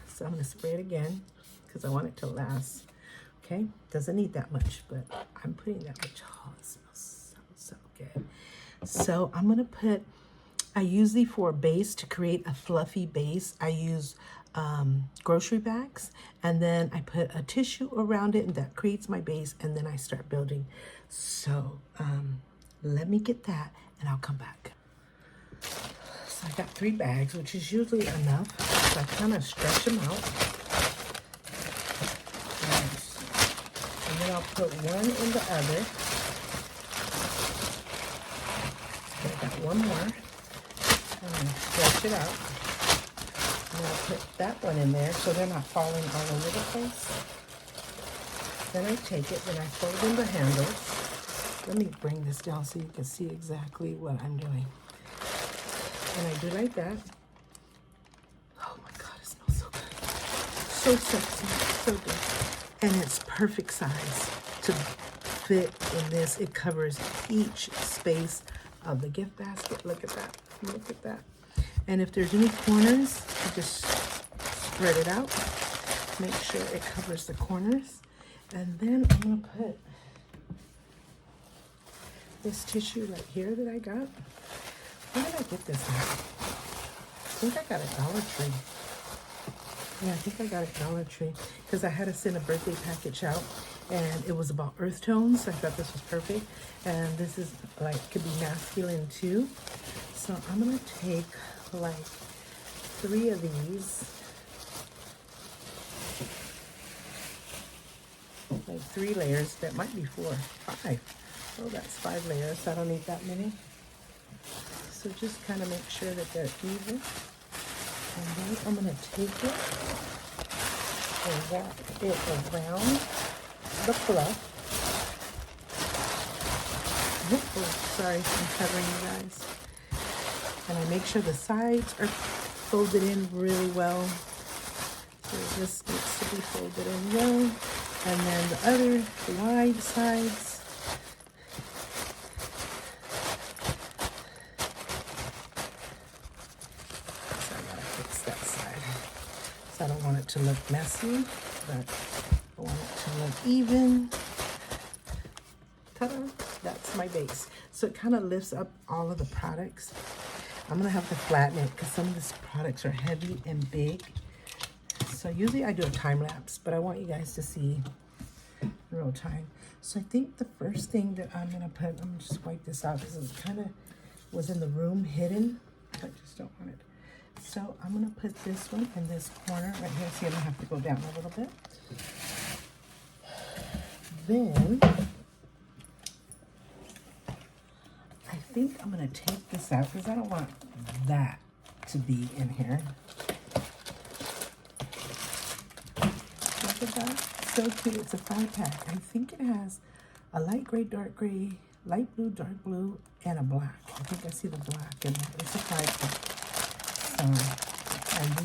So I'm going to spray it again because I want it to last. Okay, doesn't need that much, but I'm putting that much. Oh, it smells so good. So I'm gonna put, I usually for a base, to create a fluffy base, I use grocery bags, and then I put a tissue around it, and that creates my base, and then I start building. So let me get that, and I'll come back. So I got 3 bags, which is usually enough. So I kind of stretch them out. And then I'll put one in the other. Okay, I got one more. And then stretch it out. And I'll put that one in there so they're not falling all over the place. Then I take it and I fold in the handles. Let me bring this down so you can see exactly what I'm doing. And I do like that. Oh my God, it smells so good. So sexy, so good. And it's perfect size to fit in this. It covers each space of the gift basket. Look at that, look at that. And if there's any corners, you just spread it out. Make sure it covers the corners. And then I'm gonna put this tissue right here that I got. Where did I get this at? I think I got it at Dollar Tree. Yeah, I think I got it at Dollar Tree because I had to send a birthday package out and it was about earth tones. So I thought this was perfect. And this is like, could be masculine too. So I'm gonna take like 3 of these. Like 3 layers. That might be 4, 5. Oh, that's 5 layers. I don't need that many. So just kind of make sure that they're even. And then I'm going to take it and wrap it around the fluff. Oh, sorry, I'm covering you guys. And I make sure the sides are folded in really well. So this needs to be folded in well. And then the other wide sides. I don't want it to look messy, but I want it to look even. Ta-da! That's my base. So it kind of lifts up all of the products. I'm gonna have to flatten it because some of these products are heavy and big. So usually I do a time lapse, but I want you guys to see real time. So I think the first thing that I'm gonna put, I'm gonna just wipe this out because it kind of was in the room hidden. I just don't want it. So I'm gonna put this one in this corner right here. See, I'm gonna have to go down a little bit. Then I think I'm gonna take this out because I don't want that to be in here. Look at that, so cute. It's a 5-pack. I think it has a light gray, dark gray, light blue, dark blue, and a black. I think I see the black in there. It's a 5-pack. And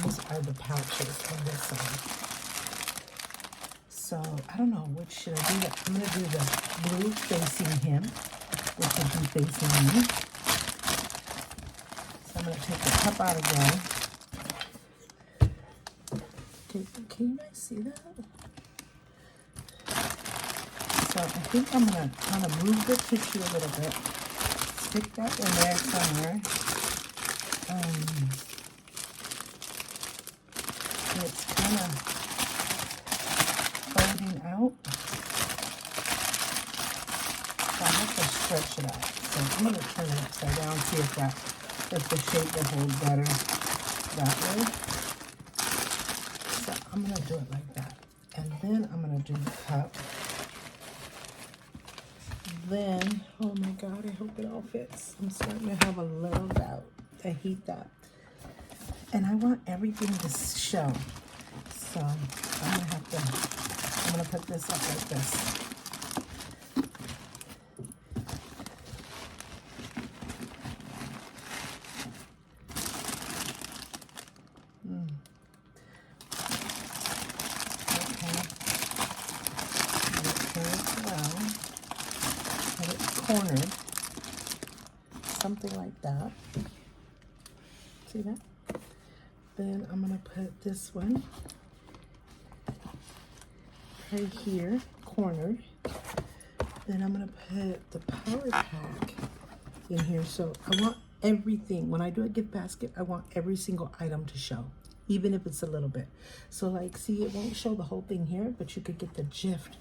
these are the pouches on this side. So I don't know which should I do. I'm gonna do the blue facing him, which will be facing me. So I'm gonna take the cup out again. Can you guys see that? So I think I'm gonna kind of move the tissue a little bit. Stick that in there somewhere. It's kind of folding out. So I have to stretch it out. So I'm going to turn it upside down, see if the shape will hold better that way. So I'm going to do it like that. And then I'm going to do the cup. Then, oh my God, I hope it all fits. I'm starting to have a little doubt. I hate that. And I want everything to show. So I'm gonna put this up like this. Cornered, something like that. See that? Then I'm gonna put this one right here, cornered. Then I'm gonna put the power pack in here. So I want everything. When I do a gift basket, I want every single item to show, even if it's a little bit. So like, see, it won't show the whole thing here, but you could get the gist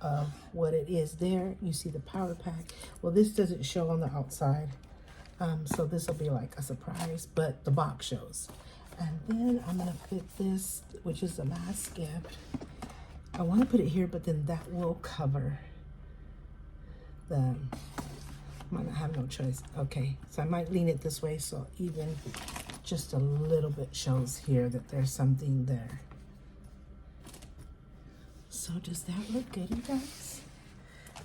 of what it is there. You see the power pack. Well, this doesn't show on the outside. So this will be like a surprise, but the box shows. And then I'm gonna put this, which is the last gift. I wanna put it here, but then that will cover the, might not have no choice. Okay, so I might lean it this way so even just a little bit shows here that there's something there. So does that look good, you guys?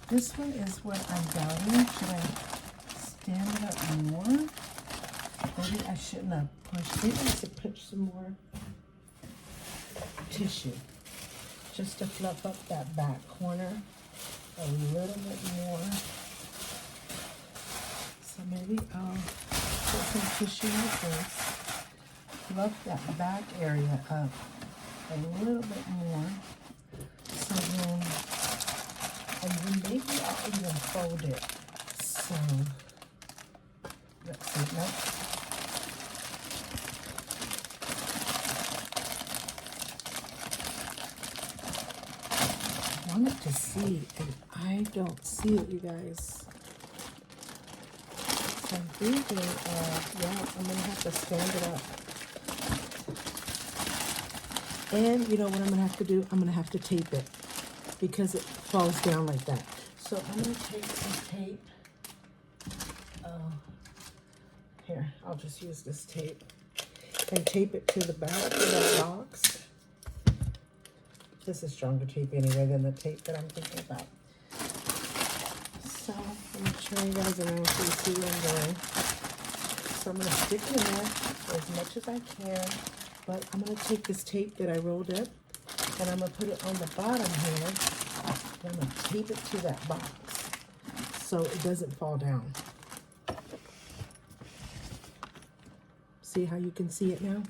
This one is what I'm doubting. Should I stand it up more? Maybe I shouldn't have pushed. Maybe I should put some more tissue just to fluff up that back corner a little bit more. So maybe I'll put some tissue like this, fluff that back area up a little bit more. So then, and then maybe I'll even fold it. So, let's see, nope. I wanted to see, and I don't see it, you guys. So I'm thinking, yeah, I'm gonna have to stand it up. And you know what I'm gonna have to do? I'm gonna have to tape it because it falls down like that. So I'm gonna take some tape. Here, I'll just use this tape and tape it to the back of that box. This is stronger tape anyway than the tape that I'm thinking about. So I'm gonna turn you guys around so you see where I'm going. So I'm gonna stick it in there as much as I can, but I'm gonna take this tape that I rolled up and I'm gonna put it on the bottom here. And I'm gonna tape it to that box so it doesn't fall down. See how you can see it now?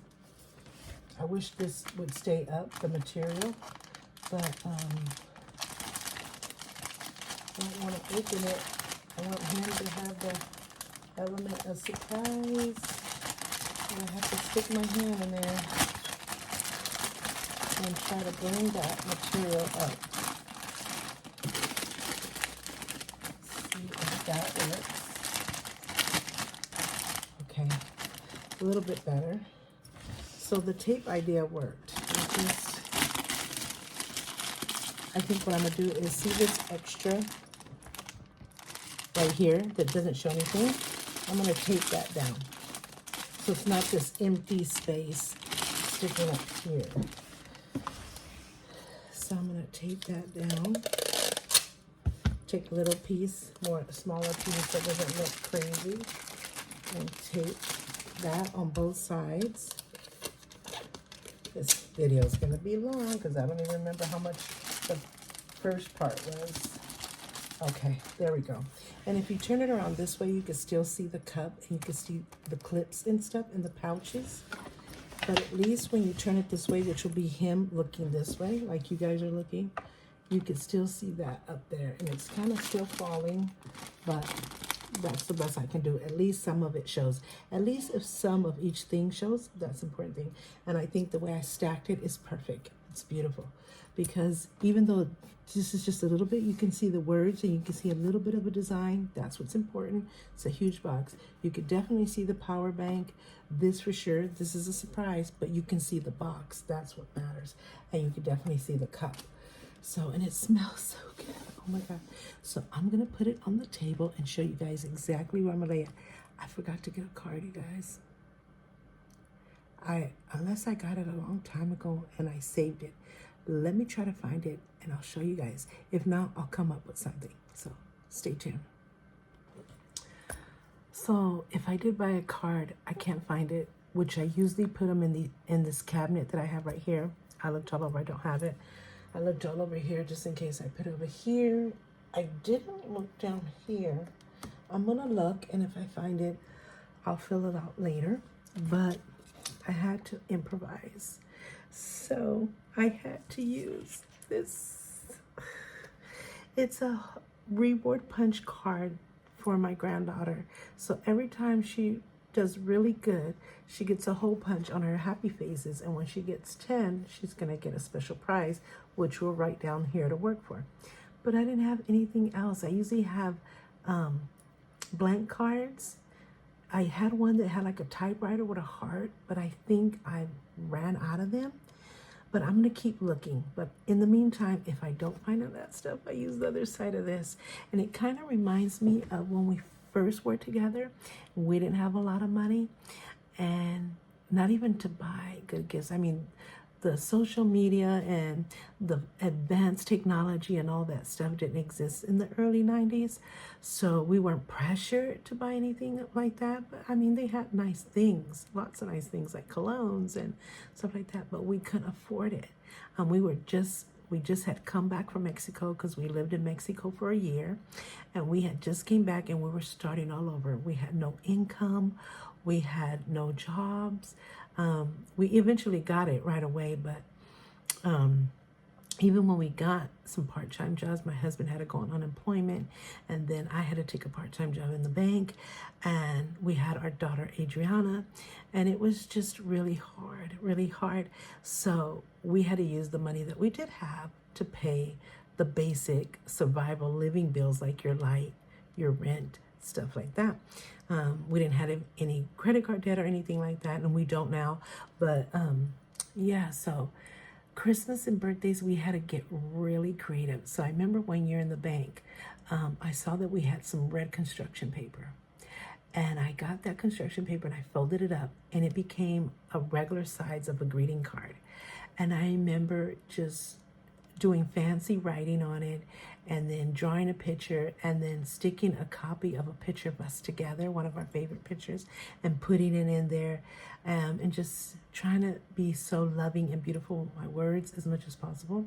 I wish this would stay up, the material, but I don't want to open it. I want him to have the element of surprise. And I have to stick my hand in there and try to bring that material up. See if that works. Okay. A little bit better. So the tape idea worked. I think what I'm gonna do is see this extra right here that doesn't show anything. I'm gonna tape that down. So it's not this empty space sticking up here. So I'm gonna tape that down. Take a little piece, smaller piece that doesn't look crazy, and tape that on both sides. This video is going to be long because I don't even remember how much the first part was. Okay, there we go. And if you turn it around this way, you can still see the cup and you can see the clips and stuff in the pouches. But at least when you turn it this way, which will be him looking this way, like you guys are looking, you can still see that up there. And it's kind of still falling, but that's the best I can do. At least some of it shows. At least if some of each thing shows, that's the important thing. And I think the way I stacked it is perfect. It's beautiful. Because even though this is just a little bit, you can see the words and you can see a little bit of a design. That's what's important. It's a huge box. You could definitely see the power bank. This for sure. This is a surprise, but you can see the box. That's what matters. And you can definitely see the cup. So, and it smells so good. Oh my God. So I'm going to put it on the table and show you guys exactly where I'm going to lay it. I forgot to get a card, you guys. Unless I got it a long time ago and I saved it. Let me try to find it and I'll show you guys. If not, I'll come up with something. So stay tuned. So if I did buy a card, I can't find it, which I usually put them in this cabinet that I have right here. I looked all over, I don't have it. I looked all over here just in case I put it over here. I didn't look down here. I'm gonna look, and if I find it, I'll fill it out later. But I had to improvise. So I had to use this. It's a reward punch card for my granddaughter. So every time she does really good, she gets a hole punch on her happy faces, and when she gets 10, she's gonna get a special prize, which we'll write down here to work for. But I didn't have anything else. I usually have blank cards. I had one that had like a typewriter with a heart, but I think I ran out of them. But I'm gonna keep looking. But in the meantime, if I don't find all that stuff, I use the other side of this. And it kind of reminds me of when we first were together. We didn't have a lot of money and not even to buy good gifts. I mean, the social media and the advanced technology and all that stuff didn't exist in the early 90s. So we weren't pressured to buy anything like that. But I mean, they had nice things, lots of nice things like colognes and stuff like that, but we couldn't afford it. We just had come back from Mexico because we lived in Mexico for a year, and we had just came back and we were starting all over. We had no income, we had no jobs. We eventually got it right away, but even when we got some part-time jobs, my husband had to go on unemployment, and then I had to take a part-time job in the bank, and we had our daughter Adriana, and it was just really hard, really hard. So we had to use the money that we did have to pay the basic survival living bills, like your light, your rent, stuff like that. We didn't have any credit card debt or anything like that, and we don't now. But yeah, so Christmas and birthdays, we had to get really creative. So I remember one year in the bank, I saw that we had some red construction paper. And I got that construction paper and I folded it up, and it became a regular size of a greeting card. And I remember just doing fancy writing on it, and then drawing a picture, and then sticking a copy of a picture of us together, one of our favorite pictures, and putting it in there, and just trying to be so loving and beautiful with my words as much as possible.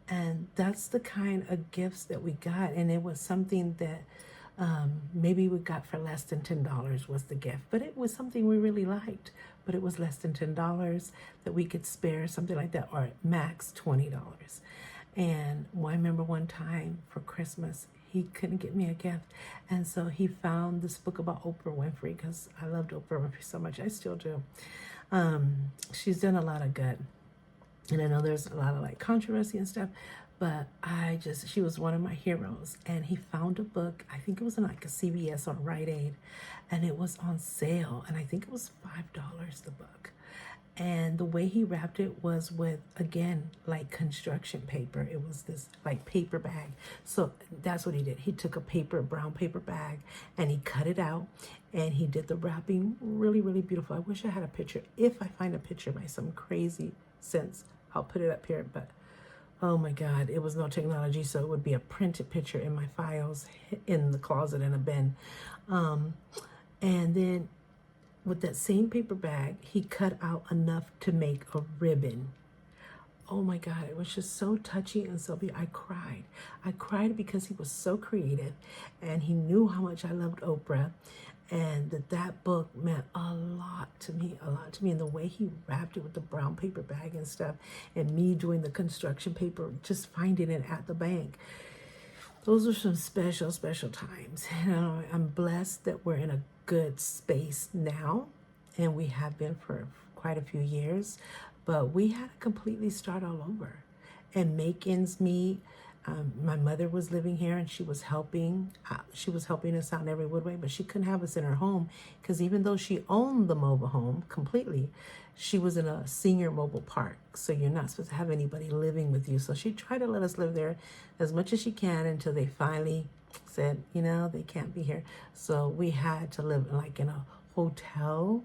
And that's the kind of gifts that we got. And it was something that maybe we got for less than $10 was the gift, but it was something we really liked. But it was less than $10 that we could spare, something like that, or max $20. And I remember one time for Christmas, he couldn't get me a gift, and so he found this book about Oprah Winfrey, because I loved Oprah Winfrey so much. I still do. She's done a lot of good, and I know there's a lot of like controversy and stuff, but she was one of my heroes. And he found a book, I think it was in like a CVS or Rite Aid, and it was on sale, and I think it was $5 the book. And the way he wrapped it was with, again, like construction paper. It was this like paper bag. So that's what he did. He took a brown paper bag, and he cut it out, and he did the wrapping really, really beautiful. I wish I had a picture. If I find a picture by some crazy sense, I'll put it up here. But oh my God, it was no technology, so it would be a printed picture in my files in the closet in a bin. And then with that same paper bag, he cut out enough to make a ribbon. Oh my God, it was just so touchy and so beautiful. I cried. I cried because he was so creative, and he knew how much I loved Oprah, and that book meant a lot to me, And the way he wrapped it with the brown paper bag and stuff, and me doing the construction paper, just finding it at the bank. Those are some special, special times. And I'm blessed that we're in a good space now, and we have been for quite a few years, but we had to completely start all over and make ends meet. My mother was living here, and she was helping us out in every way, but she couldn't have us in her home, because even though she owned the mobile home completely, she was in a senior mobile park, so you're not supposed to have anybody living with you. So she tried to let us live there as much as she can until they finally said, they can't be here. So we had to live like in a hotel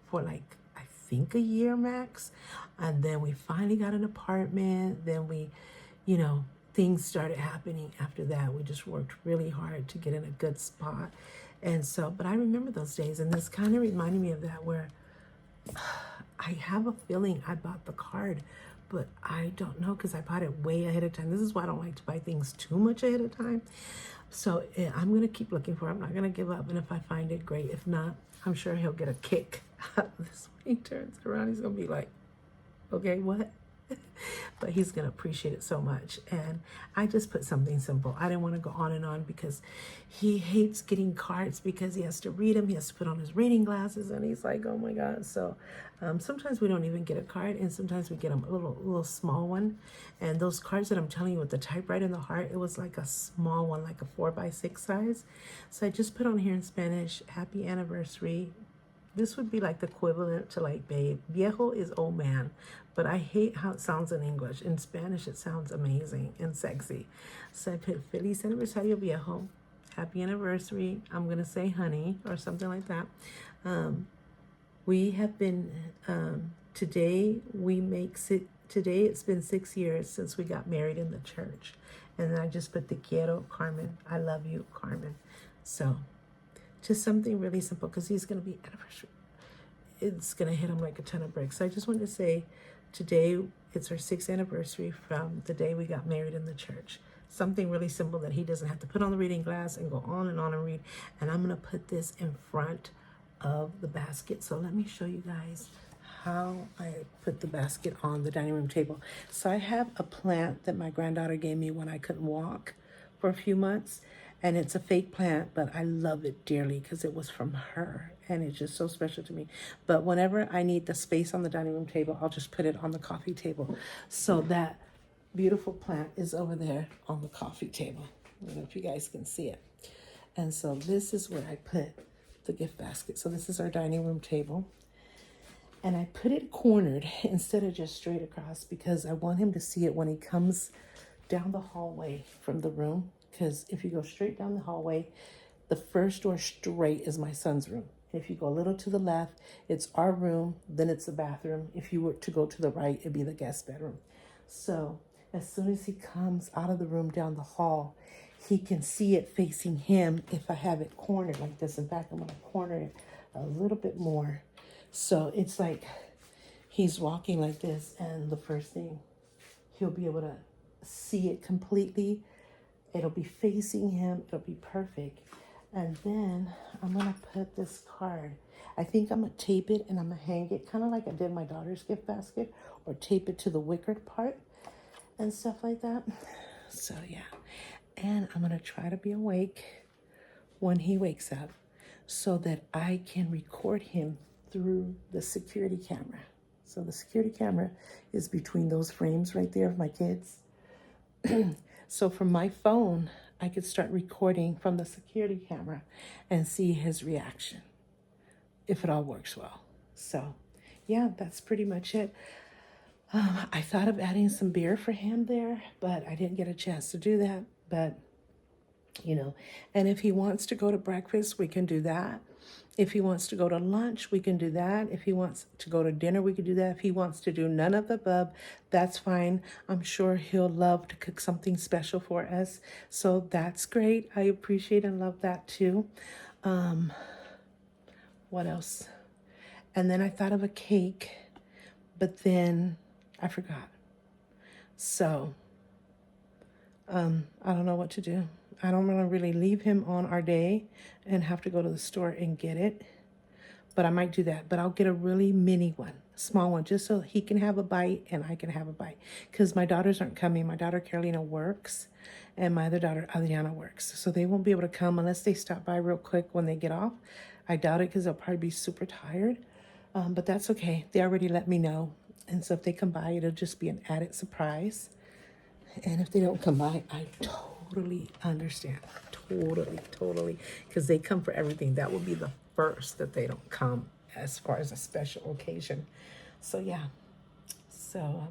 for like, I think a year max. And then we finally got an apartment. Then we, things started happening after that. We just worked really hard to get in a good spot. And so, but I remember those days, and this kind of reminded me of that, where I have a feeling I bought the card, but I don't know, because I bought it way ahead of time. This is why I don't like to buy things too much ahead of time. So I'm going to keep looking for it. I'm not going to give up. And if I find it, great. If not, I'm sure he'll get a kick out of this. When he turns around, he's going to be like, okay, what? But he's going to appreciate it so much. And I just put something simple. I didn't want to go on and on, because he hates getting cards, because he has to read them. He has to put on his reading glasses, and he's like, oh my God. So sometimes we don't even get a card, and sometimes we get him a little small one. And those cards that I'm telling you with the typewriter in the heart, it was like a small one, like a 4x6 size. So I just put on here in Spanish, happy anniversary. This would be like the equivalent to like babe. Viejo is old man, but I hate how it sounds in English. In Spanish, it sounds amazing and sexy. So I put Feliz Aniversario Viejo, happy anniversary. I'm going to say honey or something like that. We have been Today it's been 6 years since we got married in the church. And then I just put the quiero, Carmen. I love you, Carmen. So just something really simple because he's going to be anniversary. It's going to hit him like a ton of bricks. So I just wanted to say today it's our 6th anniversary from the day we got married in the church. Something really simple that he doesn't have to put on the reading glass and go on and read. And I'm going to put this in front of the basket. So let me show you guys how I put the basket on the dining room table. So I have a plant that my granddaughter gave me when I couldn't walk for a few months. And it's a fake plant, but I love it dearly because it was from her. And it's just so special to me. But whenever I need the space on the dining room table, I'll just put it on the coffee table. So that beautiful plant is over there on the coffee table. I don't know if you guys can see it. And so this is where I put the gift basket. So this is our dining room table. And I put it cornered instead of just straight across because I want him to see it when he comes down the hallway from the room. Because if you go straight down the hallway, the first door straight is my son's room. If you go a little to the left, it's our room, then it's the bathroom. If you were to go to the right, it'd be the guest bedroom. So as soon as he comes out of the room down the hall, he can see it facing him if I have it cornered like this. In fact, I'm going to corner it a little bit more. So it's like he's walking like this, and the first thing, he'll be able to see it completely. It'll be facing him. It'll be perfect. And then I'm going to put this card. I think I'm going to tape it and I'm going to hang it kind of like I did my daughter's gift basket, or tape it to the wicker part and stuff like that. So yeah. And I'm going to try to be awake when he wakes up so that I can record him through the security camera. So the security camera is between those frames right there of my kids. So from my phone, I could start recording from the security camera and see his reaction if it all works well. So yeah, that's pretty much it. I thought of adding some beer for him there, but I didn't get a chance to do that. But, you know, and if he wants to go to breakfast, we can do that. If he wants to go to lunch, we can do that. If he wants to go to dinner, we can do that. If he wants to do none of the above, that's fine. I'm sure he'll love to cook something special for us. So that's great. I appreciate and love that too. What else? And then I thought of a cake, but then I forgot. So I don't know what to do. I don't want to really leave him on our day and have to go to the store and get it. But I might do that. But I'll get a really mini one, small one, just so he can have a bite and I can have a bite. Because my daughters aren't coming. My daughter Carolina works and my other daughter Adriana works. So they won't be able to come unless they stop by real quick when they get off. I doubt it because they'll probably be super tired. But that's okay. They already let me know. And so if they come by, it'll just be an added surprise. And if they don't come by, I totally understand. Totally. Because they come for everything. That will be the first that they don't come as far as a special occasion. So, yeah. So,